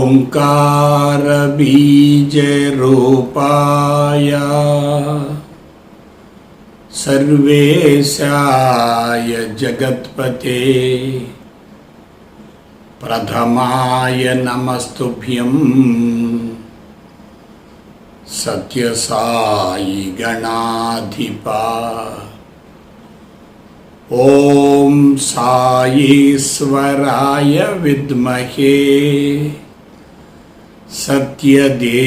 ओंकारबीजरूपाय सर्वेशाय जगत्पते प्रथमाय नमस्तुभ्यं सत्यसाई गणाधिपा। ओम साईश्वराय विद्महे सत्यदेवाय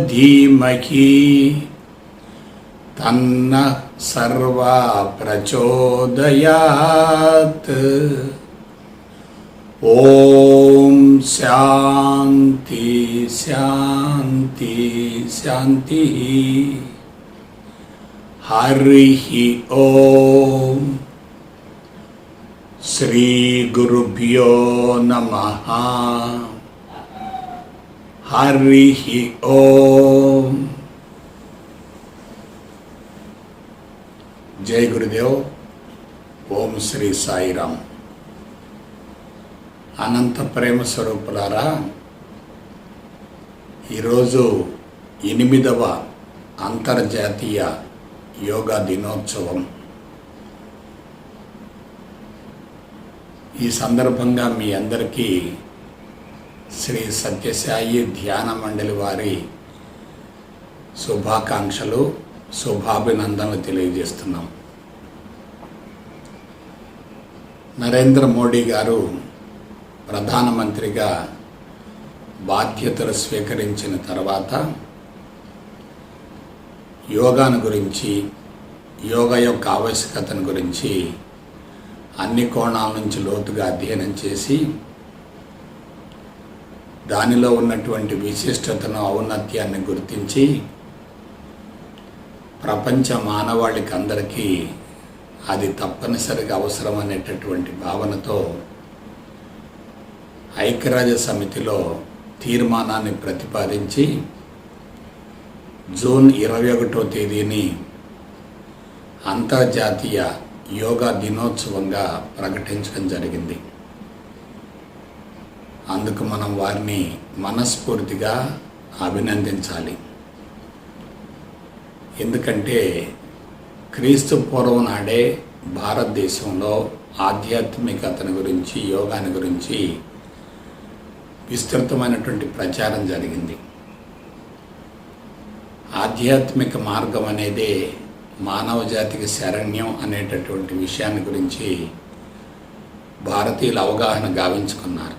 धीमहि तन्नः सर्वा प्रचोदयात्। ओम शांति शांति शांति। हरि ओम। श्री गुरुभ्यो नमः। हरि ओम। जय गुरुदेव। ओम श्री साईराम। అనంత ప్రేమ స్వరూపులారా, ఈరోజు 8వ అంతర్జాతీయ యోగా దినోత్సవం. ఈ సందర్భంగా మీ అందరికీ శ్రీ సత్యసాయి ధ్యాన మండలి వారి శుభాకాంక్షలు, శుభాభినందనలు తెలియజేస్తున్నాం. నరేంద్ర మోడీ గారు ప్రధానమంత్రిగా బాధ్యతలు స్వీకరించిన తర్వాత యోగాను గురించి, యోగా యొక్క ఆవశ్యకతను గురించి అన్ని కోణాల నుంచి లోతుగా అధ్యయనం చేసి దానిలో ఉన్నటువంటి విశిష్టతను, ఔన్నత్యాన్ని గుర్తించి ప్రపంచ మానవాళికి అందరికీ అది తప్పనిసరిగా అవసరం అనేటటువంటి భావనతో ఐక్యరాజ్య సమితిలో తీర్మానాన్ని ప్రతిపాదించి జూన్ 21వ తేదీని అంతర్జాతీయ యోగా దినోత్సవంగా ప్రకటించడం జరిగింది. అందుకు మనం వారిని మనస్ఫూర్తిగా అభినందించాలి. ఎందుకంటే క్రీస్తు పూర్వం నాడే భారతదేశంలో ఆధ్యాత్మికతను గురించి, యోగాని గురించి విస్తృతమైనటువంటి ప్రచారం జరిగింది. ఆధ్యాత్మిక మార్గం అనేదే మానవ జాతికి శరణ్యం అనేటటువంటి విషయాన్ని గురించి భారతీయులు అవగాహన గావించుకున్నారు.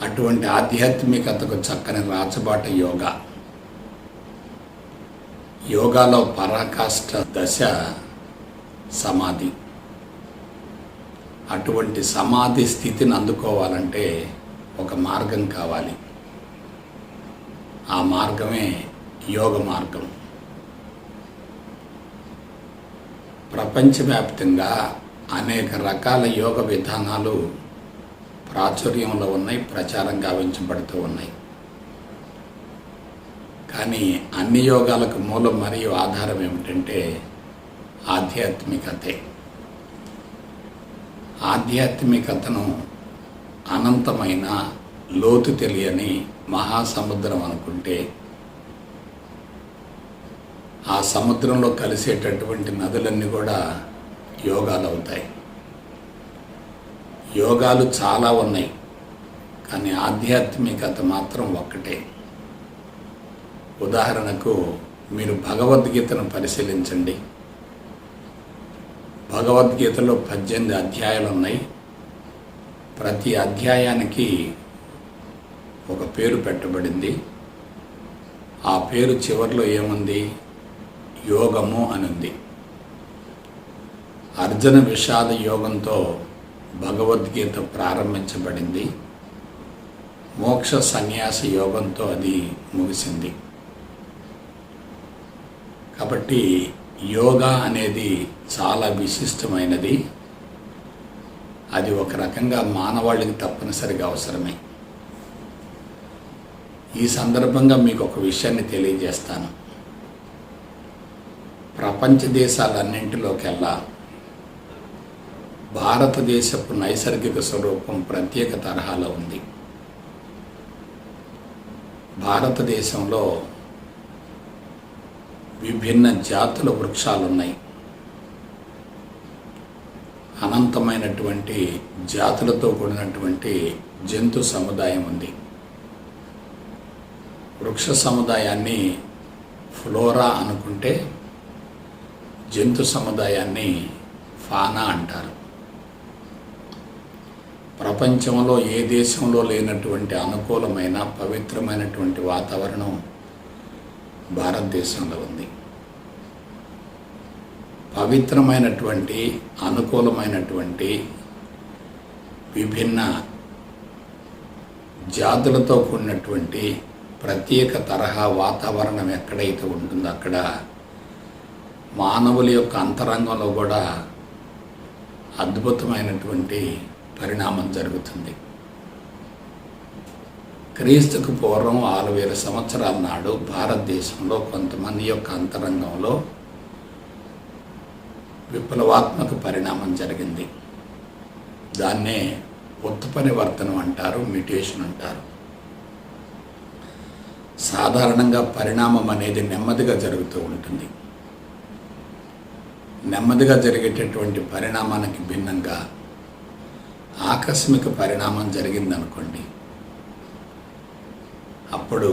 అటువంటి ఆధ్యాత్మికతకు చక్కని రాచబాట యోగా. యోగాలో పరాకాష్ఠ దశ సమాధి. అటువంటి సమాధి స్థితిని అందుకోవాలంటే ఒక మార్గం కావాలి. ఆ మార్గమే యోగ మార్గం. ప్రపంచవ్యాప్తంగా అనేక రకాల యోగ విధానాలు ప్రాచుర్యంలో ఉన్నాయి, ప్రచారం గావించబడుతూ ఉన్నాయి. కానీ అన్ని యోగాలకు మూలం మరియు ఆధారం ఏమిటంటే ఆధ్యాత్మికతే. ఆధ్యాత్మికతను అనంతమైన, లోతు తెలియని మహాసముద్రం అనుకుంటే ఆ సముద్రంలో కలిసేటటువంటి నదులన్నీ కూడా యోగాలు అవుతాయి. యోగాలు చాలా ఉన్నాయి, కానీ ఆధ్యాత్మికత మాత్రం ఒక్కటే. ఉదాహరణకు మీరు భగవద్గీతను పరిశీలించండి. భగవద్గీతలో 18 అధ్యాయాలు ఉన్నాయి. ప్రతి అధ్యాయానికి ఒక పేరు పెట్టబడింది. ఆ పేరు చివరిలో ఏముంది? యోగము అని ఉంది. అర్జున విషాద యోగంతో భగవద్గీత ప్రారంభించబడింది. మోక్ష సన్యాస యోగంతో అది ముగిసింది. కాబట్టి యోగా అనేది చాలా విశిష్టమైనది. అది ఒక రకంగా మానవాళికి తప్పనిసరిగా అవసరమే. ఈ సందర్భంగా మీకు ఒక విషయాన్ని తెలియజేస్తాను. ప్రపంచ దేశాలన్నింటిలోకెల్లా భారతదేశపు నైసర్గిక స్వరూపం ప్రత్యేక తరహాలో ఉంది. భారతదేశంలో విభిన్న జాతుల వృక్షాలున్నాయి. అనంతమైనటువంటి జాతులతో కూడినటువంటి జంతు సముదాయం ఉంది. వృక్ష సముదాయాన్ని ఫ్లోరా అనుకుంటే జంతు సముదాయాన్ని ఫానా అంటారు. ప్రపంచంలో ఏ దేశంలో లేనటువంటి అనుకూలమైన పవిత్రమైనటువంటి వాతావరణం భారతదేశంలో ఉంది. పవిత్రమైనటువంటి అనుకూలమైనటువంటి విభిన్న జాతులతో కూడినటువంటి ప్రత్యేక తరహా వాతావరణం ఎక్కడైతే ఉంటుందో అక్కడ మానవుల యొక్క అంతరంగంలో కూడా అద్భుతమైనటువంటి పరిణామం జరుగుతుంది. క్రీస్తుకు పూర్వం 6000 సంవత్సరాల నాడు భారతదేశంలో కొంతమంది యొక్క అంతరంగంలో విప్లవాత్మక పరిణామం జరిగింది. దాన్నే ఉత్పరివర్తనం అంటారు, మ్యుటేషన్ అంటారు. సాధారణంగా పరిణామం అనేది నెమ్మదిగా జరుగుతూ ఉంటుంది. నెమ్మదిగా జరిగేటటువంటి పరిణామానికి భిన్నంగా ఆకస్మిక పరిణామం జరిగిందనుకోండి, అప్పుడు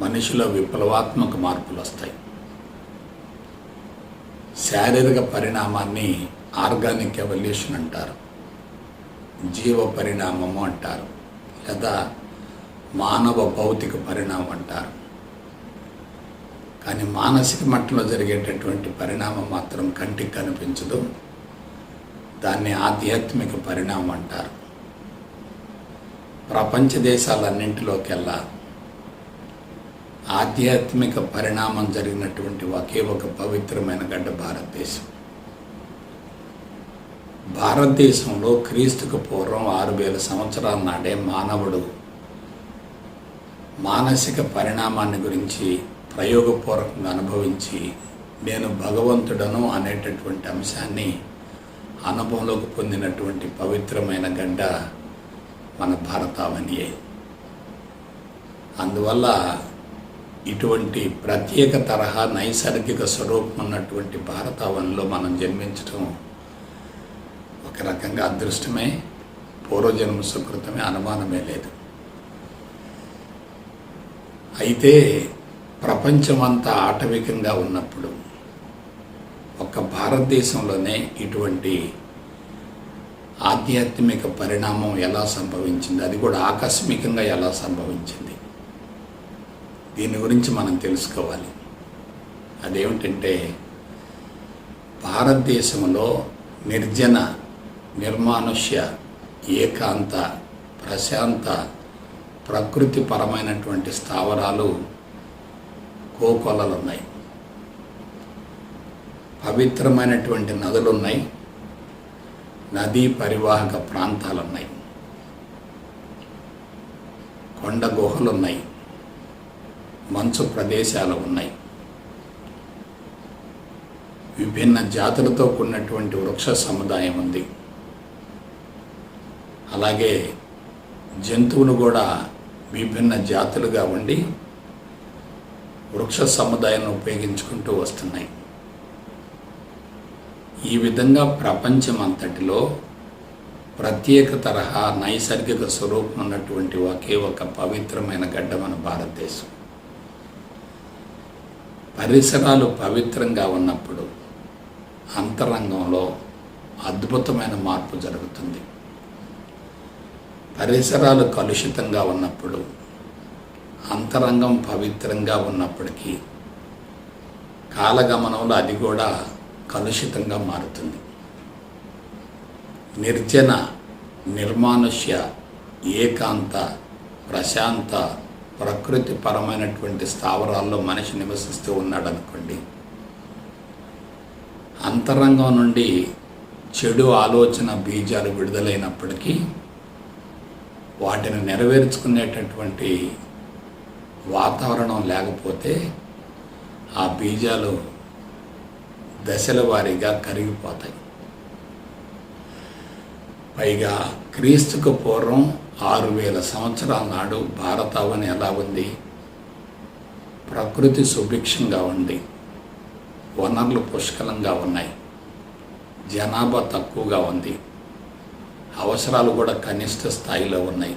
మనిషిలో విప్లవాత్మక మార్పులు వస్తాయి. శారీరక పరిణామాన్ని ఆర్గానిక్ ఎవల్యూషన్ అంటారు, జీవ పరిణామము అంటారు, లేదా మానవ భౌతిక పరిణామం అంటారు. కానీ మానసిక మట్టంలో జరిగేటటువంటి పరిణామం మాత్రం కంటికి కనిపించదు. దాన్ని ఆధ్యాత్మిక పరిణామం అంటారు. ప్రపంచ దేశాలన్నింటిలోకెల్లా ఆధ్యాత్మిక పరిణామం జరిగినటువంటి ఒకే ఒక పవిత్రమైన గడ్డ భారతదేశం. భారతదేశంలో క్రీస్తుకు పూర్వం 6000 సంవత్సరాల నాడే మానవుడు మానసిక పరిణామాన్ని గురించి ప్రయోగపూర్వకంగా అనుభవించి నేను భగవంతుడను అనేటటువంటి అంశాన్ని అనుభవంలోకి పొందినటువంటి పవిత్రమైన గడ్డ మన భారతావనియే. అందువల్ల ఇటువంటి ప్రత్యేక తరహా నైసర్గిక స్వరూపం ఉన్నటువంటి భారతావనిలో మనం జన్మించడం ఒక రకంగా అదృష్టమే, పూర్వజన్మ సుకృతమే, అనుమానమే లేదు. అయితే ప్రపంచమంతా ఆటవికంగా ఉన్నప్పుడు ఒక్క భారతదేశంలోనే ఇటువంటి ఆధ్యాత్మిక పరిణామం ఎలా సంభవించింది, అది కూడా ఆకస్మికంగా ఎలా సంభవించింది, దీని గురించి మనం తెలుసుకోవాలి. అదేమిటంటే, భారతదేశంలో నిర్జన, నిర్మానుష్య, ఏకాంత, ప్రశాంత, ప్రకృతిపరమైనటువంటి స్థావరాలు, కోకొలలు ఉన్నాయి. పవిత్రమైనటువంటి నదులు ఉన్నాయి, నదీ పరివాహక ప్రాంతాలు ఉన్నాయి, కొండ గుహలు ఉన్నాయి, మంచు ప్రదేశాలు ఉన్నాయి, విభిన్న జాతులతో కూడినటువంటి వృక్ష సముదాయం ఉంది. అలాగే జంతువులు కూడా విభిన్న జాతులుగా ఉండి వృక్ష సముదాయాన్ని ఉపయోగించుకుంటూ వస్తున్నాయి. ఈ విధంగా ప్రపంచమంతటిలో ప్రత్యేక తరహా నైసర్గిక స్వరూపం ఉన్నటువంటి ఒకే ఒక పవిత్రమైన గడ్డ మన భారతదేశం. పరిసరాలు పవిత్రంగా ఉన్నప్పుడు అంతరంగంలో అద్భుతమైన మార్పు జరుగుతుంది. పరిసరాలు కలుషితంగా ఉన్నప్పుడు, అంతరంగం పవిత్రంగా ఉన్నప్పటికీ కాలగమనంలో అది కూడా కలుషితంగా మారుతుంది. నిర్జన, నిర్మానుష్య, ఏకాంత, ప్రశాంత, ప్రకృతిపరమైనటువంటి స్థావరాల్లో మనిషి నివసిస్తూ ఉన్నాడు అనుకోండి, అంతరంగం నుండి చెడు ఆలోచన బీజాలు విడుదలైనప్పటికీ వాటిని నెరవేర్చుకునేటటువంటి వాతావరణం లేకపోతే ఆ బీజాలు దశల వారీగా కరిగిపోతాయి. పైగా క్రీస్తుకు పూర్వం 6000 సంవత్సరాల నాడు భారతావని ఎలా ఉంది? ప్రకృతి సుభిక్షంగా ఉంది, వనరులు పుష్కలంగా ఉన్నాయి, జనాభా తక్కువగా ఉంది, అవసరాలు కూడా కనిష్ట స్థాయిలో ఉన్నాయి,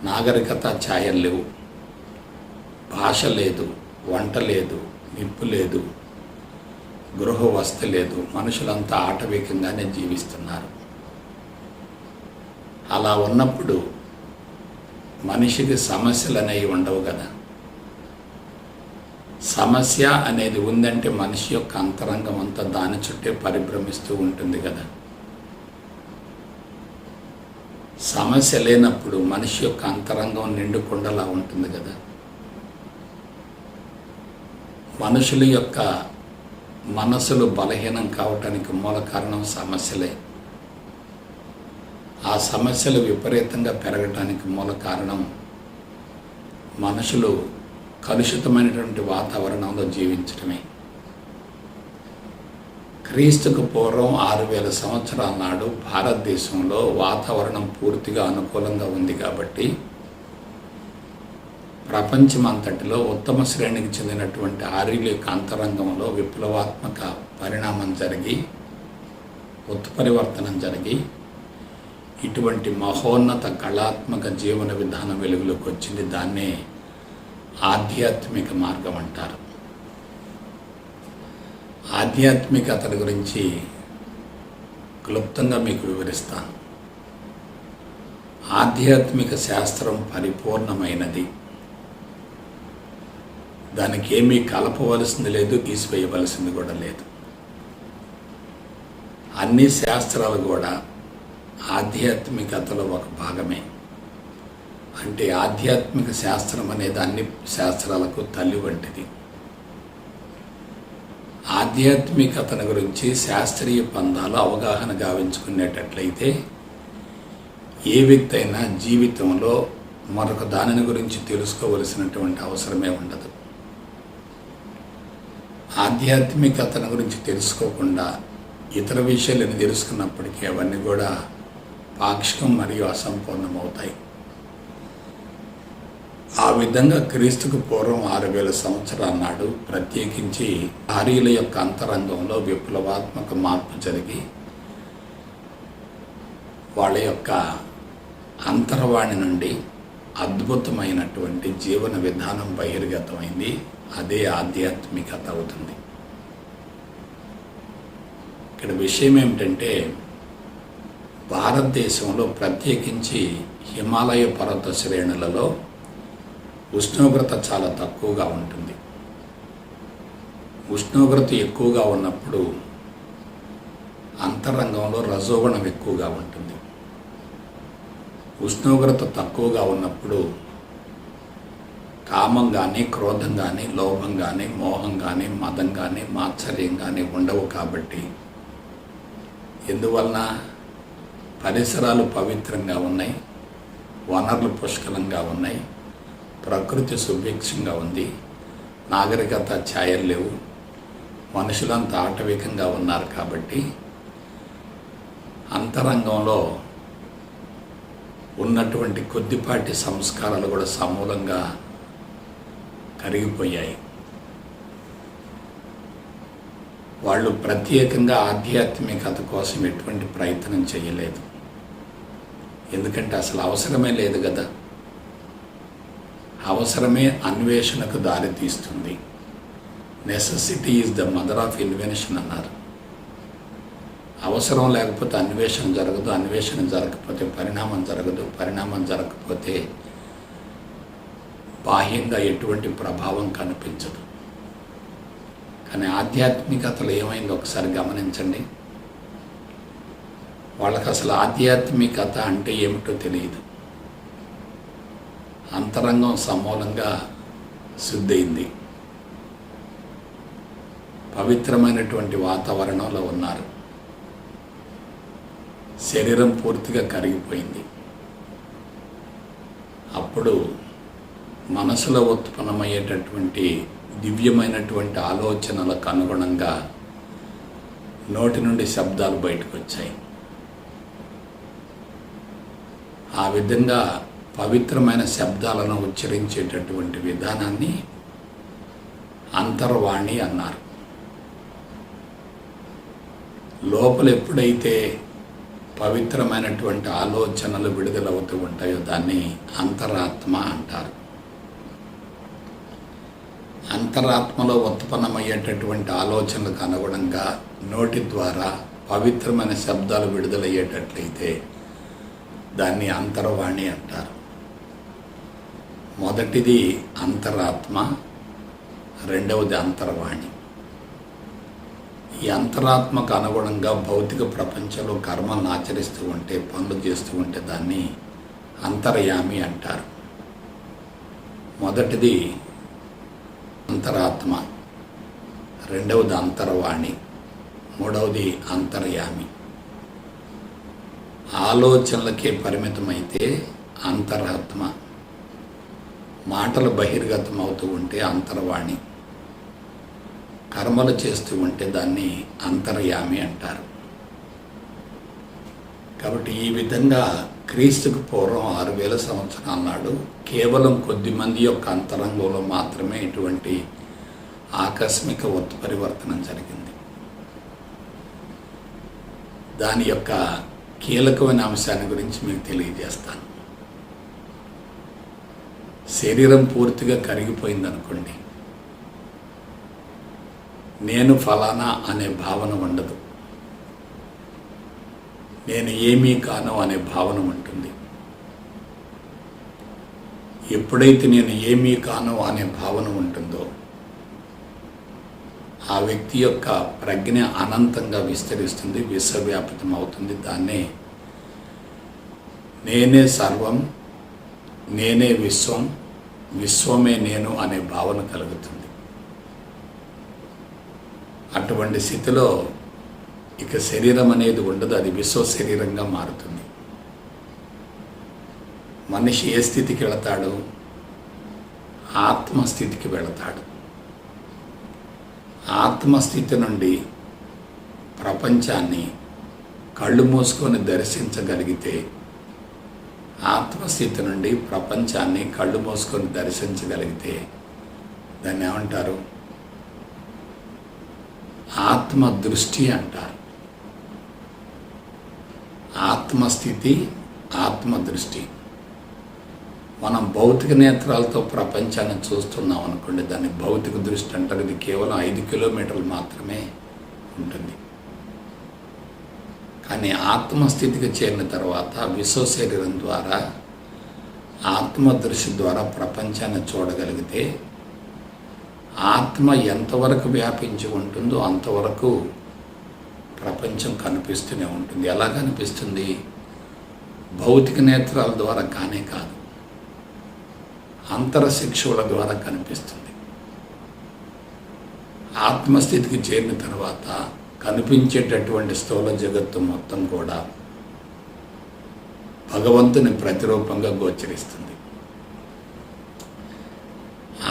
నాగరికత ఛాయలు లేవు, భాష లేదు, వంట లేదు, నిప్పు లేదు, గృహ వసతి లేదు, మనుషులంతా ఆటవికంగానే జీవిస్తున్నారు. అలా ఉన్నప్పుడు మనిషికి సమస్యలు అనేవి ఉండవు కదా. సమస్య అనేది ఉందంటే మనిషి యొక్క అంతరంగం అంతా దాని చుట్టే పరిభ్రమిస్తూ ఉంటుంది కదా. సమస్య లేనప్పుడు మనిషి యొక్క అంతరంగం నిండుకుండలా ఉంటుంది కదా. మనుషుల యొక్క మనసులు బలహీనం కావటానికి మూల కారణం సమస్యలే. ఆ సమస్యలు విపరీతంగా పెరగటానికి మూల కారణం మనుషులు కలుషితమైనటువంటి వాతావరణంలో జీవించడమే. క్రీస్తుకు పూర్వం 6000 సంవత్సరాల నాడు భారతదేశంలో వాతావరణం పూర్తిగా అనుకూలంగా ఉంది కాబట్టి ప్రపంచమంతటిలో ఉత్తమ శ్రేణికి చెందినటువంటి ఆర్యుల యొక్క అంతరంగంలో విప్లవాత్మక పరిణామం జరిగి, ఉత్పరివర్తనం జరిగి, ఇటువంటి మహోన్నత కళాత్మక జీవన విధానం వెలుగులోకి వచ్చింది. దాన్నే ఆధ్యాత్మిక మార్గం అంటారు. ఆధ్యాత్మికత గురించి క్లుప్తంగా మీకు వివరిస్తాను. ఆధ్యాత్మిక శాస్త్రం పరిపూర్ణమైనది. దానికి ఏమీ కలపవలసింది లేదు, తీసివేయవలసింది కూడా లేదు. అన్ని శాస్త్రాలు కూడా ఆధ్యాత్మికతలో ఒక భాగమే. అంటే ఆధ్యాత్మిక శాస్త్రం అనేది అన్ని శాస్త్రాలకు తల్లి వంటిది. ఆధ్యాత్మికతను గురించి శాస్త్రీయ పందాలు అవగాహన గావించుకునేటట్లయితే ఏ వ్యక్తి అయినా జీవితంలో మరొక దానిని గురించి తెలుసుకోవలసినటువంటి అవసరమే ఉండదు. ఆధ్యాత్మికతను గురించి తెలుసుకోకుండా ఇతర విషయాలను తెలుసుకున్నప్పటికీ అవన్నీ కూడా పాక్షికం మరియు అసంపూర్ణమవుతాయి. ఆ విధంగా క్రీస్తుకు పూర్వం 6000 సంవత్సరాల నాడు ప్రత్యేకించి ఆర్యుల యొక్క అంతరంగంలో విప్లవాత్మక మార్పు జరిగి వాళ్ళ యొక్క అంతర్వాణి నుండి అద్భుతమైనటువంటి జీవన విధానం బహిర్గతమైంది. అదే ఆధ్యాత్మికత అవుతుంది. ఇక్కడ విషయం ఏమిటంటే భారతదేశంలో ప్రత్యేకించి హిమాలయ పర్వత శ్రేణులలో ఉష్ణోగ్రత చాలా తక్కువగా ఉంటుంది. ఉష్ణోగ్రత ఎక్కువగా ఉన్నప్పుడు అంతరంగంలో రజోగుణం ఎక్కువగా ఉంటుంది. ఉష్ణోగ్రత తక్కువగా ఉన్నప్పుడు కామం కానీ, క్రోధం కానీ, లోభం కానీ, మోహం కానీ, మదం కానీ, మాత్సర్యం కానీ ఉండవు. కాబట్టి ఎందువలన పరిసరాలు పవిత్రంగా ఉన్నాయి, వనరులు పుష్కలంగా ఉన్నాయి, ప్రకృతి సుభిక్షంగా ఉంది, నాగరికత ఛాయలు లేవు, మనుషులంతా ఆటవికంగా ఉన్నారు. కాబట్టి అంతరంగంలో ఉన్నటువంటి కొద్దిపాటి సంస్కారాలు కూడా సమూలంగా కరిగిపోయాయి. వాళ్ళు ప్రత్యేకంగా ఆధ్యాత్మికత కోసం ఎటువంటి ప్రయత్నం చేయలేదు. ఎందుకంటే అసలు అవసరమే లేదు కదా. అవసరమే అన్వేషణకు దారితీస్తుంది. Necessity is the mother of invention అన్నారు. అవసరం లేకపోతే అన్వేషణ జరగదు, అన్వేషణ జరగకపోతే పరిణామం జరగదు, పరిణామం జరగకపోతే బాహ్యంగా ఎటువంటి ప్రభావం కనిపించదు. కానీ ఆధ్యాత్మికతలో ఏమైందో ఒకసారి గమనించండి. వాళ్ళకి అసలు ఆధ్యాత్మికత అంటే ఏమిటో తెలియదు. అంతరంగం సమూలంగా శుద్ధయింది. పవిత్రమైనటువంటి వాతావరణంలో ఉన్నారు. శరీరం పూర్తిగా కరిగిపోయింది. అప్పుడు మనసులో ఉత్పన్నమయ్యేటటువంటి దివ్యమైనటువంటి ఆలోచనలకు అనుగుణంగా నోటి నుండి శబ్దాలు బయటకు వచ్చాయి. ఆ విధంగా పవిత్రమైన శబ్దాలను ఉచ్చరించేటటువంటి విధానాన్ని అంతర్వాణి అన్నారు. లోపల ఎప్పుడైతే పవిత్రమైనటువంటి ఆలోచనలు విడుదలవుతూ ఉంటాయో దాన్ని అంతరాత్మ అంటారు. అంతరాత్మలో ఉత్పన్నమయ్యేటటువంటి ఆలోచనలకు అనుగుణంగా నోటి ద్వారా పవిత్రమైన శబ్దాలు విడుదలయ్యేటట్లయితే దాన్ని అంతర్వాణి అంటారు. మొదటిది అంతరాత్మ, రెండవది అంతర్వాణి. ఈ అంతరాత్మకు అనుగుణంగా భౌతిక ప్రపంచంలో కర్మలను ఆచరిస్తూ ఉంటే, పనులు చేస్తూ ఉంటే దాన్ని అంతర్యామి అంటారు. మొదటిది అంతరాత్మ, రెండవది అంతర్వాణి, మూడవది అంతర్యామి. ఆలోచనలకే పరిమితమైతే అంతరాత్మ, మాటలు బహిర్గతం అవుతూ ఉంటే అంతర్వాణి, కర్మలు చేస్తూ ఉంటే దాన్ని అంతర్యామి అంటారు. కాబట్టి ఈ విధంగా క్రీస్తుకు పూర్వం 6000 సంవత్సరాల నాడు కేవలం కొద్దిమంది యొక్క అంతరంగంలో మాత్రమే ఇటువంటి ఆకస్మిక ఉత్పరివర్తనం జరిగింది. దాని యొక్క కీలకమైన అంశాన్ని గురించి మీకు తెలియజేస్తాను. శరీరం పూర్తిగా కరిగిపోయిందనుకోండి, నేను ఫలానా అనే భావన ఉండదు, నేను ఏమీ కాను అనే భావన ఉంటుంది. ఎప్పుడైతే నేను ఏమీ కాను అనే భావన ఉంటుందో ఆ వ్యక్తి యొక్క ప్రజ్ఞ అనంతంగా విస్తరిస్తుంది, విశ్వవ్యాపితం అవుతుంది. దాన్నే నేనే సర్వం, నేనే విశ్వం, విశ్వమే నేను అనే భావన కలుగుతుంది. అటువంటి స్థితిలో ఇక శరీరం అనేది ఉండదు, అది విశ్వ శరీరంగా మారుతుంది. మనిషి ఏ స్థితికి వెళతాడు? ఆత్మస్థితికి వెళతాడు. ఆత్మస్థితి నుండి ప్రపంచాన్ని కళ్ళు మూసుకొని దర్శించగలిగితే, ఆత్మస్థితి నుండి ప్రపంచాన్ని కళ్ళు మూసుకొని దర్శించగలిగితే దాన్ని ఏమంటారు? ఆత్మదృష్టి అంటారు. ఆత్మస్థితి, ఆత్మదృష్టి. మనం భౌతిక నేత్రాలతో ప్రపంచాన్ని చూస్తున్నాం అనుకోండి, దాన్ని భౌతిక దృష్టి అంటారు. ఇది కేవలం 5 కిలోమీటర్లు మాత్రమే ఉంటుంది. కానీ ఆత్మస్థితికి చేరిన తర్వాత విశ్వ శరీరం ద్వారా, ఆత్మదృష్టి ద్వారా ప్రపంచాన్ని చూడగలిగితే ఆత్మ ఎంతవరకు వ్యాపించి ఉంటుందో అంతవరకు ప్రపంచం కనిపిస్తూనే ఉంటుంది. ఎలా కనిపిస్తుంది? భౌతిక నేత్రాల ద్వారా కానే కాదు, అంతరశిక్షువుల ద్వారా కనిపిస్తుంది. ఆత్మస్థితికి చేరిన తర్వాత కనిపించేటటువంటి స్థూల జగత్తు మొత్తం కూడా భగవంతుని ప్రతిరూపంగా గోచరిస్తుంది.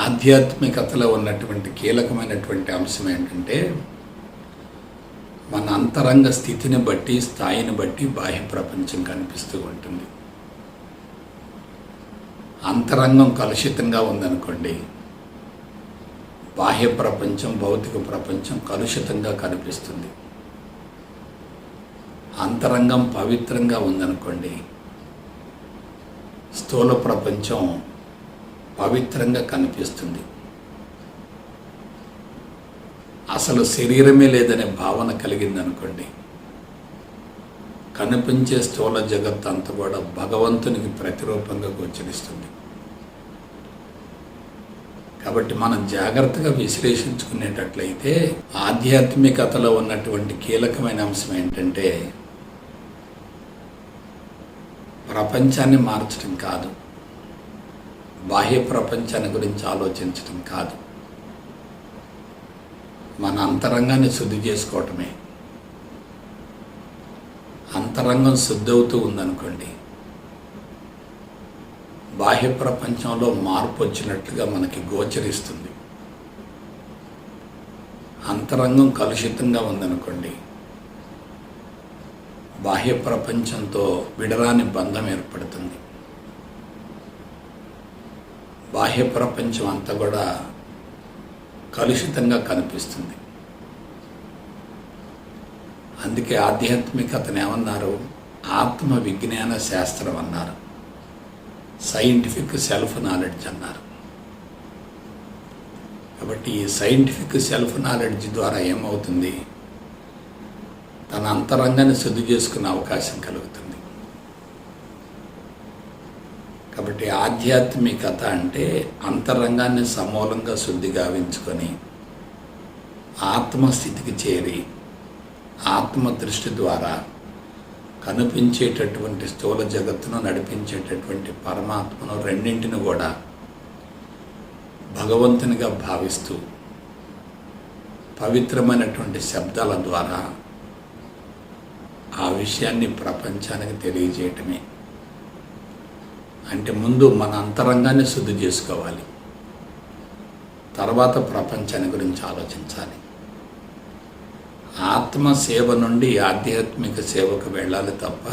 ఆధ్యాత్మికతలో ఉన్నటువంటి కీలకమైనటువంటి అంశం ఏంటంటే, మన అంతరంగ స్థితిని బట్టి, స్థాయిని బట్టి బాహ్య ప్రపంచం కనిపిస్తూ ఉంటుంది. అంతరంగం కలుషితంగా ఉందనుకోండి, బాహ్య ప్రపంచం, భౌతిక ప్రపంచం కలుషితంగా కనిపిస్తుంది. అంతరంగం పవిత్రంగా ఉందనుకోండి, స్థూల ప్రపంచం పవిత్రంగా కనిపిస్తుంది. అసలు శరీరమే లేదనే భావన కలిగిందనుకోండి, కనిపించే స్థూల జగత్తు అంతా కూడా భగవంతునికి ప్రతిరూపంగా గోచరిస్తుంది. కాబట్టి మనం జాగ్రత్తగా విశ్లేషించుకునేటట్లయితే ఆధ్యాత్మికతలో ఉన్నటువంటి కీలకమైన అంశం ఏంటంటే, ప్రపంచాన్ని మార్చడం కాదు, బాహ్య ప్రపంచాన్ని గురించి ఆలోచించడం కాదు, మన అంతరంగాన్ని శుద్ధి చేసుకోవటమే. అంతరంగం శుద్ధి అవుతూ ఉందనుకోండి, బాహ్య ప్రపంచంలో మార్పు వచ్చినట్లుగా మనకి గోచరిస్తుంది. అంతరంగం కలుషితంగా ఉందనుకోండి, బాహ్య ప్రపంచంతో విడరాని బంధం ఏర్పడుతుంది. బాహ్య ప్రపంచం అంతా కూడా కలుషితంగా కనిపిస్తుంది. అందుకే ఆధ్యాత్మికతను ఏమన్నారు? ఆత్మ విజ్ఞాన శాస్త్రం అన్నారు, సైంటిఫిక్ సెల్ఫ్ నాలెడ్జ్ అన్నారు. కాబట్టి ఈ సైంటిఫిక్ సెల్ఫ్ నాలెడ్జ్ ద్వారా ఏమవుతుంది? తన అంతరంగాన్ని శుద్ధి చేసుకునే అవకాశం కలుగుతుంది. కాబట్టి ఆధ్యాత్మికత అంటే అంతరంగాన్ని సమూలంగా శుద్ధి గావించుకొని ఆత్మస్థితికి చేరి ఆత్మ దృష్టి ద్వారా కనిపించేటటువంటి స్థూల జగత్తును నడిపించేటటువంటి పరమాత్మను రెండింటిని కూడా భగవంతునిగా భావిస్తూ పవిత్రమైనటువంటి శబ్దాల ద్వారా ఆ విషయాన్ని ప్రపంచానికి తెలియజేయటమే. అంటే ముందు మన అంతరంగాన్ని శుద్ధి చేసుకోవాలి, తర్వాత ప్రపంచాన్ని గురించి ఆలోచించాలి. ఆత్మ సేవ నుండి ఆధ్యాత్మిక సేవకు వెళ్ళాలి తప్ప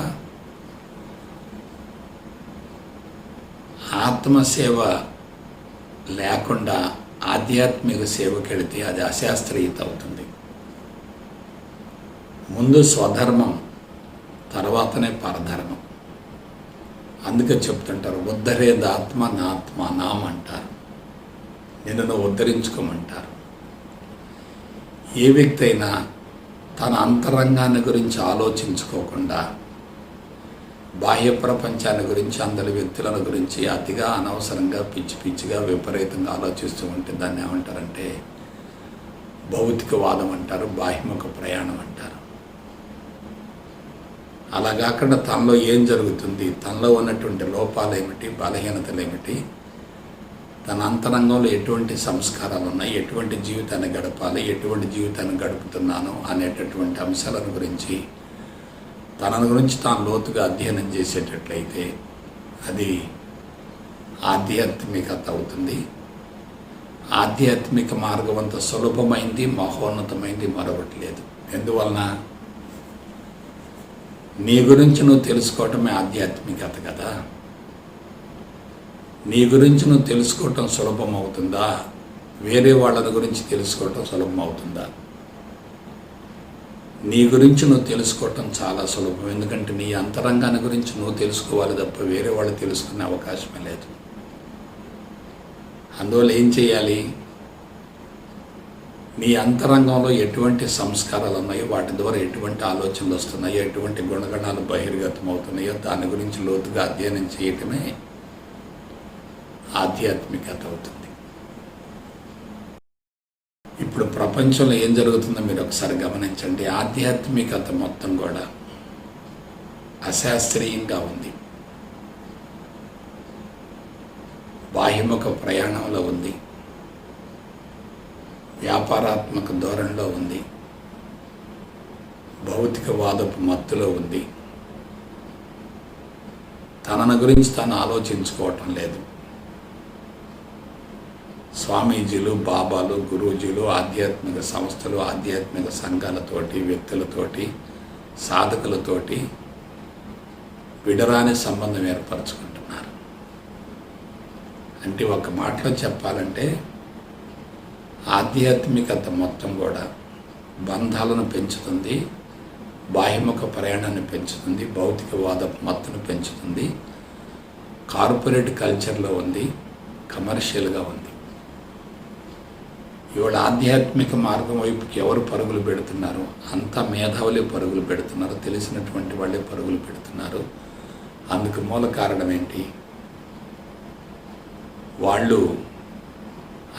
ఆత్మసేవ లేకుండా ఆధ్యాత్మిక సేవకి వెళితే అది అశాస్త్రీయత అవుతుంది. ముందు స్వధర్మం, తర్వాతనే పరధర్మం. అందుకే చెప్తుంటారు, ఉద్ధరేదాత్మ నాత్మ నామ్ అంటారు, నిన్ను ఉద్ధరించుకోమంటారు. ఏ వ్యక్తి అయినా తన అంతరంగాన్ని గురించి ఆలోచించుకోకుండా బాహ్య ప్రపంచాన్ని గురించి, అందరి వ్యక్తులను గురించి అతిగా అనవసరంగా పిచ్చి పిచ్చిగా విపరీతంగా ఆలోచిస్తూ ఉంటే దాన్ని ఏమంటారంటే భౌతికవాదం అంటారు, బాహ్యముఖ ప్రయాణం అంటారు. అలా కాకుండా తనలో ఏం జరుగుతుంది, తనలో ఉన్నటువంటి లోపాలు ఏమిటి, బలహీనతలు ఏమిటి, తన అంతరంగంలో ఎటువంటి సంస్కారాలు ఉన్నాయి, ఎటువంటి జీవితాన్ని గడపాలి, ఎటువంటి జీవితాన్ని గడుపుతున్నాను అనేటటువంటి అంశాలను గురించి తన గురించి తాను లోతుగా అధ్యయనం చేసేటట్లయితే అది ఆధ్యాత్మికత అవుతుంది. ఆధ్యాత్మిక మార్గం అంత సులభమైంది, మహోన్నతమైంది మరొకటి లేదు. ఎందువలన? నీ గురించి నువ్వు తెలుసుకోవటమే ఆధ్యాత్మికత కదా. నీ గురించి నువ్వు తెలుసుకోవటం సులభం అవుతుందా? వేరే వాళ్ళ గురించి తెలుసుకోవటం సులభం అవుతుందా? నీ గురించి నువ్వు తెలుసుకోవటం చాలా సులభం. ఎందుకంటే నీ అంతరంగాన్ని గురించి నువ్వు తెలుసుకోవాలి తప్ప వేరే వాళ్ళు తెలుసుకునే అవకాశమే లేదు. అందువల్ల ఏం చేయాలి? నీ అంతరంగంలో ఎటువంటి సంస్కారాలు ఉన్నాయో, వాటి ద్వారా ఎటువంటి ఆలోచనలు వస్తున్నాయో, ఎటువంటి గుణగణాలు బహిర్గతం అవుతున్నాయో దాని గురించి లోతుగా అధ్యయనం చేయటమే ఆధ్యాత్మికత అవుతుంది. ఇప్పుడు ప్రపంచంలో ఏం జరుగుతుందో మీరు ఒకసారి గమనించండి. ఆధ్యాత్మికత మొత్తం కూడా అశాస్త్రీయంగా ఉంది, బాహ్యముఖ ప్రయాణంలో ఉంది, వ్యాపారాత్మక ధోరణిలో ఉంది, భౌతికవాదపు మత్తులో ఉంది. తనను గురించి తాను ఆలోచించుకోవటం లేదు. స్వామీజీలు, బాబాలు, గురూజీలు, ఆధ్యాత్మిక సంస్థలు, ఆధ్యాత్మిక సంఘాలతోటి, వ్యక్తులతోటి, సాధకులతోటి విడరాని సంబంధం ఏర్పరచుకుంటున్నారు. అంటే ఒక మాటలో చెప్పాలంటే ఆధ్యాత్మికత మొత్తం కూడా బంధాలను పెంచుతుంది, బాహ్యముఖ ప్రయాణాన్ని పెంచుతుంది, భౌతికవాద మత్తును పెంచుతుంది, కార్పొరేట్ కల్చర్లో ఉంది, కమర్షియల్గా ఉంది. ఇవాళ ఆధ్యాత్మిక మార్గం వైపుకి ఎవరు పరుగులు పెడుతున్నారు? అంతా మేధావులే పరుగులు పెడుతున్నారు, తెలిసినటువంటి వాళ్ళే పరుగులు పెడుతున్నారు. అందుకు మూల కారణం ఏంటి? వాళ్ళు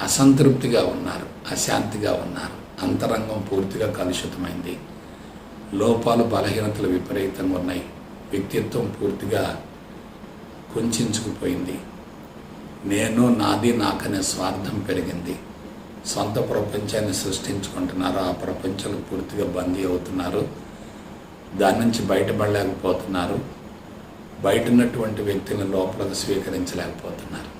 అసంతృప్తిగా ఉన్నారు, అశాంతిగా ఉన్నారు, అంతరంగం పూర్తిగా కలుషితమైంది, లోపాలు బలహీనతలు విపరీతంగా ఉన్నాయి, వ్యక్తిత్వం పూర్తిగా కుంచుకుపోయింది, నేను నాది నాకనే స్వార్థం పెరిగింది, సొంత ప్రపంచాన్ని సృష్టించుకుంటున్నారు, ఆ ప్రపంచంలో పూర్తిగా బందీ అవుతున్నారు, దాని నుంచి బయటపడలేకపోతున్నారు, బయట ఉన్నటువంటి వ్యక్తులను లోపలకు స్వీకరించలేకపోతున్నారు.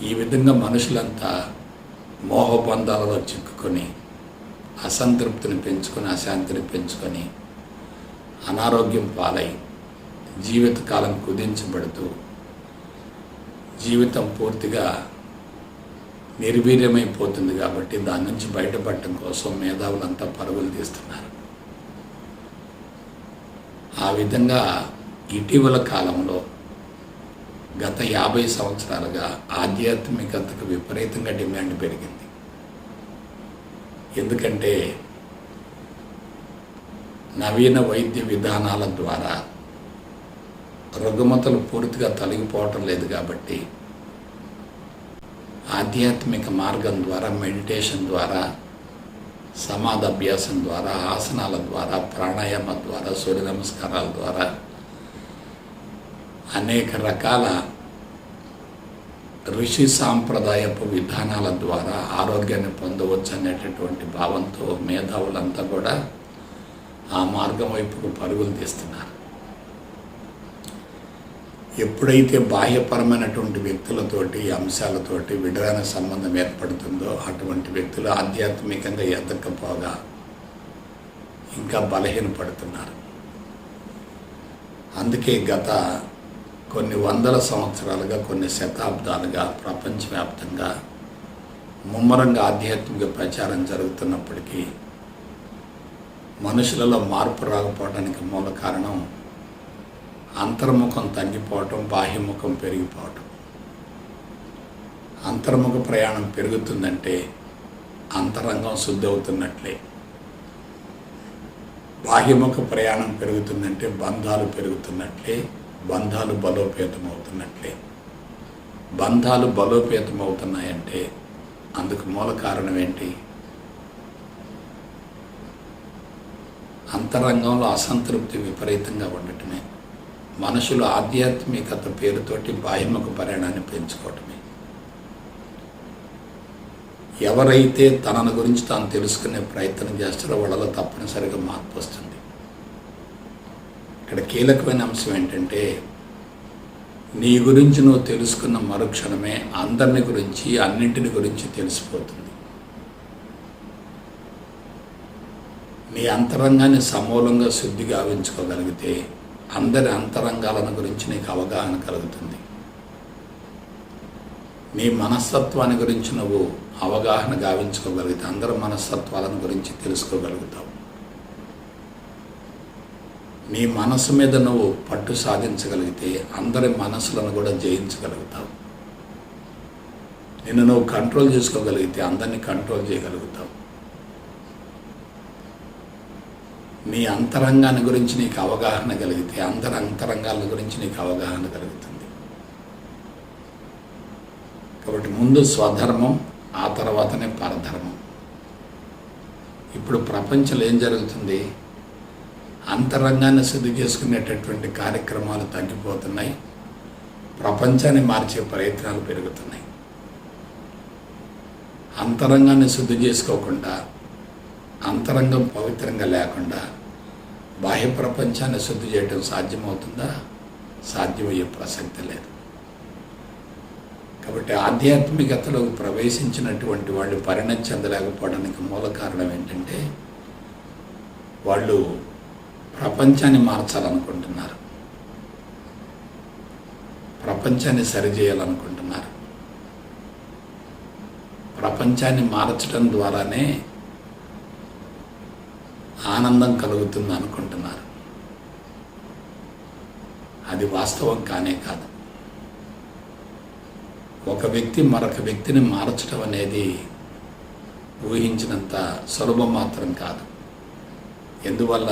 ఈ విధంగా మనుషులంతా మోహబంధాలలో చిక్కుకొని అసంతృప్తిని పెంచుకొని, అశాంతిని పెంచుకొని, అనారోగ్యం పాలై జీవితకాలం కుదించబడుతూ జీవితం పూర్తిగా నిర్వీర్యమైపోతుంది. కాబట్టి దాని నుంచి బయటపడటం కోసం మేధావులంతా పరుగులు తీస్తున్నారు. ఆ విధంగా ఇటీవల కాలంలో గత 50 సంవత్సరాలుగా ఆధ్యాత్మికతకు విపరీతంగా డిమాండ్ పెరిగింది. ఎందుకంటే నవీన వైద్య విధానాల ద్వారా రుగ్మతలు పూర్తిగా తొలగిపోవటం లేదు. కాబట్టి ఆధ్యాత్మిక మార్గం ద్వారా, మెడిటేషన్ ద్వారా, సమాధ అభ్యాసం ద్వారా, ఆసనాల ద్వారా, ప్రాణాయామ ద్వారా, సూర్య నమస్కారాల ద్వారా అనేక రకాల ఋషి సాంప్రదాయపు విధానాల ద్వారా ఆరోగ్యాన్ని పొందవచ్చు అనేటటువంటి భావంతో మేధావులంతా కూడా ఆ మార్గం వైపుకు పరుగులు తీస్తున్నారు. ఎప్పుడైతే బాహ్యపరమైనటువంటి వ్యక్తులతోటి, అంశాలతోటి విడదైన సంబంధం ఏర్పడుతుందో అటువంటి వ్యక్తులు ఆధ్యాత్మికంగా ఎదగకపోగా ఇంకా బలహీనపడుతున్నారు. అందుకే గత కొన్ని వందల సంవత్సరాలుగా, కొన్ని శతాబ్దాలుగా ప్రపంచవ్యాప్తంగా ముమ్మరంగా ఆధ్యాత్మిక ప్రచారం జరుగుతున్నప్పటికీ మనుషులలో మార్పు రాకపోవడానికి మూల కారణం అంతర్ముఖం తగ్గిపోవటం, బాహ్యముఖం పెరిగిపోవటం. అంతర్ముఖ ప్రయాణం పెరుగుతుందంటే అంతరంగం శుద్ధి అవుతున్నట్లే. బాహ్యముఖ ప్రయాణం పెరుగుతుందంటే బంధాలు పెరుగుతున్నట్లే, బంధాలు బలోపేతం అవుతున్నట్లే. బంధాలు బలోపేతం అవుతున్నాయంటే అందుకు మూల కారణం ఏంటి? అంతరంగంలో అసంతృప్తి విపరీతంగా ఉండటమే. మనుషులు ఆధ్యాత్మికత పేరుతోటి బాహ్యముఖ ప్రయాణాన్ని పెంచుకోవటమే. ఎవరైతే తనను గురించి తాను తెలుసుకునే ప్రయత్నం చేస్తారో వాళ్ళలో తప్పనిసరిగా మార్పు వస్తుంది. ఇక్కడ కీలకమైన అంశం ఏంటంటే నీ గురించి నువ్వు తెలుసుకున్న మరుక్షణమే అందరిని గురించి, అన్నింటిని గురించి తెలిసిపోతుంది. నీ అంతరంగాన్ని సమూలంగా శుద్ధి గావించుకోగలిగితే అందరి అంతరంగాలను గురించి నీకు అవగాహన కలుగుతుంది. నీ మనస్తత్వాన్ని గురించి నువ్వు అవగాహన గావించుకోగలిగితే అందరి మనస్తత్వాలను గురించి తెలుసుకోగలుగుతావు. నీ మనసు మీద నువ్వు పట్టు సాధించగలిగితే అందరి మనసులను కూడా జయించగలుగుతావు. నిన్ను నువ్వు కంట్రోల్ చేసుకోగలిగితే అందరినీ కంట్రోల్ చేయగలుగుతావు. నీ అంతరంగాన్ని గురించి నీకు అవగాహన కలిగితే అందరి అంతరంగాల గురించి నీకు అవగాహన కలుగుతుంది. కాబట్టి ముందు స్వధర్మం, ఆ తర్వాతనే పరధర్మం. ఇప్పుడు ప్రపంచంలో ఏం జరుగుతుంది? అంతరంగాన్ని శుద్ధి చేసుకునేటటువంటి కార్యక్రమాలు తగ్గిపోతున్నాయి. ప్రపంచాన్ని మార్చే ప్రయత్నాలు పెరుగుతున్నాయి. అంతరంగాన్ని శుద్ధి చేసుకోకుండా, అంతరంగం పవిత్రంగా లేకుండా బాహ్య ప్రపంచాన్ని శుద్ధి చేయడం సాధ్యమవుతుందా? సాధ్యమయ్యే ప్రసక్తి లేదు. కాబట్టి ఆధ్యాత్మికతలోకి ప్రవేశించినటువంటి వాళ్ళు పరిణతి చెందలేకపోవడానికి మూల కారణం ఏంటంటే వాళ్ళు ప్రపంచాన్ని మార్చాలనుకుంటున్నారు, ప్రపంచాన్ని సరిచేయాలనుకుంటున్నారు. ప్రపంచాన్ని మార్చడం ద్వారానే ఆనందం కలుగుతుంది అనుకుంటున్నారు. అది వాస్తవం కానే కాదు. ఒక వ్యక్తి మరొక వ్యక్తిని మార్చడం అనేది ఊహించినంత సులభం మాత్రం కాదు. ఎందువల్ల?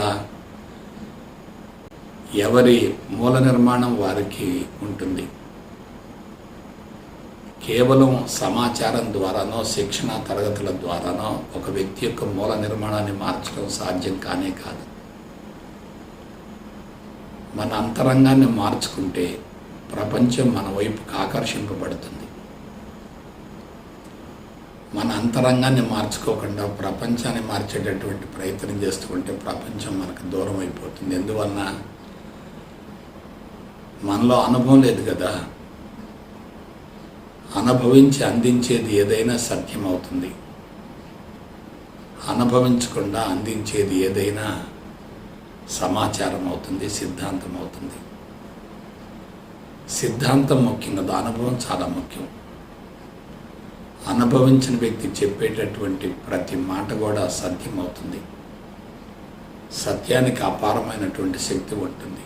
ఎవరి మూల నిర్మాణం వారికి ఉంటుంది. కేవలం సమాచారం ద్వారానో, శిక్షణ తరగతుల ద్వారానో ఒక వ్యక్తి యొక్క మూల నిర్మాణాన్ని మార్చడం సాధ్యం కానే కాదు. మన అంతరంగాన్ని మార్చుకుంటే ప్రపంచం మన వైపుకు ఆకర్షింపబడుతుంది. మన అంతరంగాన్ని మార్చుకోకుండా ప్రపంచాన్ని మార్చేటటువంటి ప్రయత్నం చేస్తుంటే ప్రపంచం మనకు దూరం అయిపోతుంది. ఎందువలన? మనలో అనుభవం లేదు కదా. అనుభవించి అందించేది ఏదైనా సత్యం అవుతుంది. అనుభవించకుండా అందించేది ఏదైనా సమాచారం అవుతుంది, సిద్ధాంతం అవుతుంది. సిద్ధాంతం ముఖ్యం కదా, అనుభవం చాలా ముఖ్యం. అనుభవించిన వ్యక్తి చెప్పేటటువంటి ప్రతి మాట కూడా సత్యం అవుతుంది. సత్యానికి అపారమైనటువంటి శక్తి ఉంటుంది.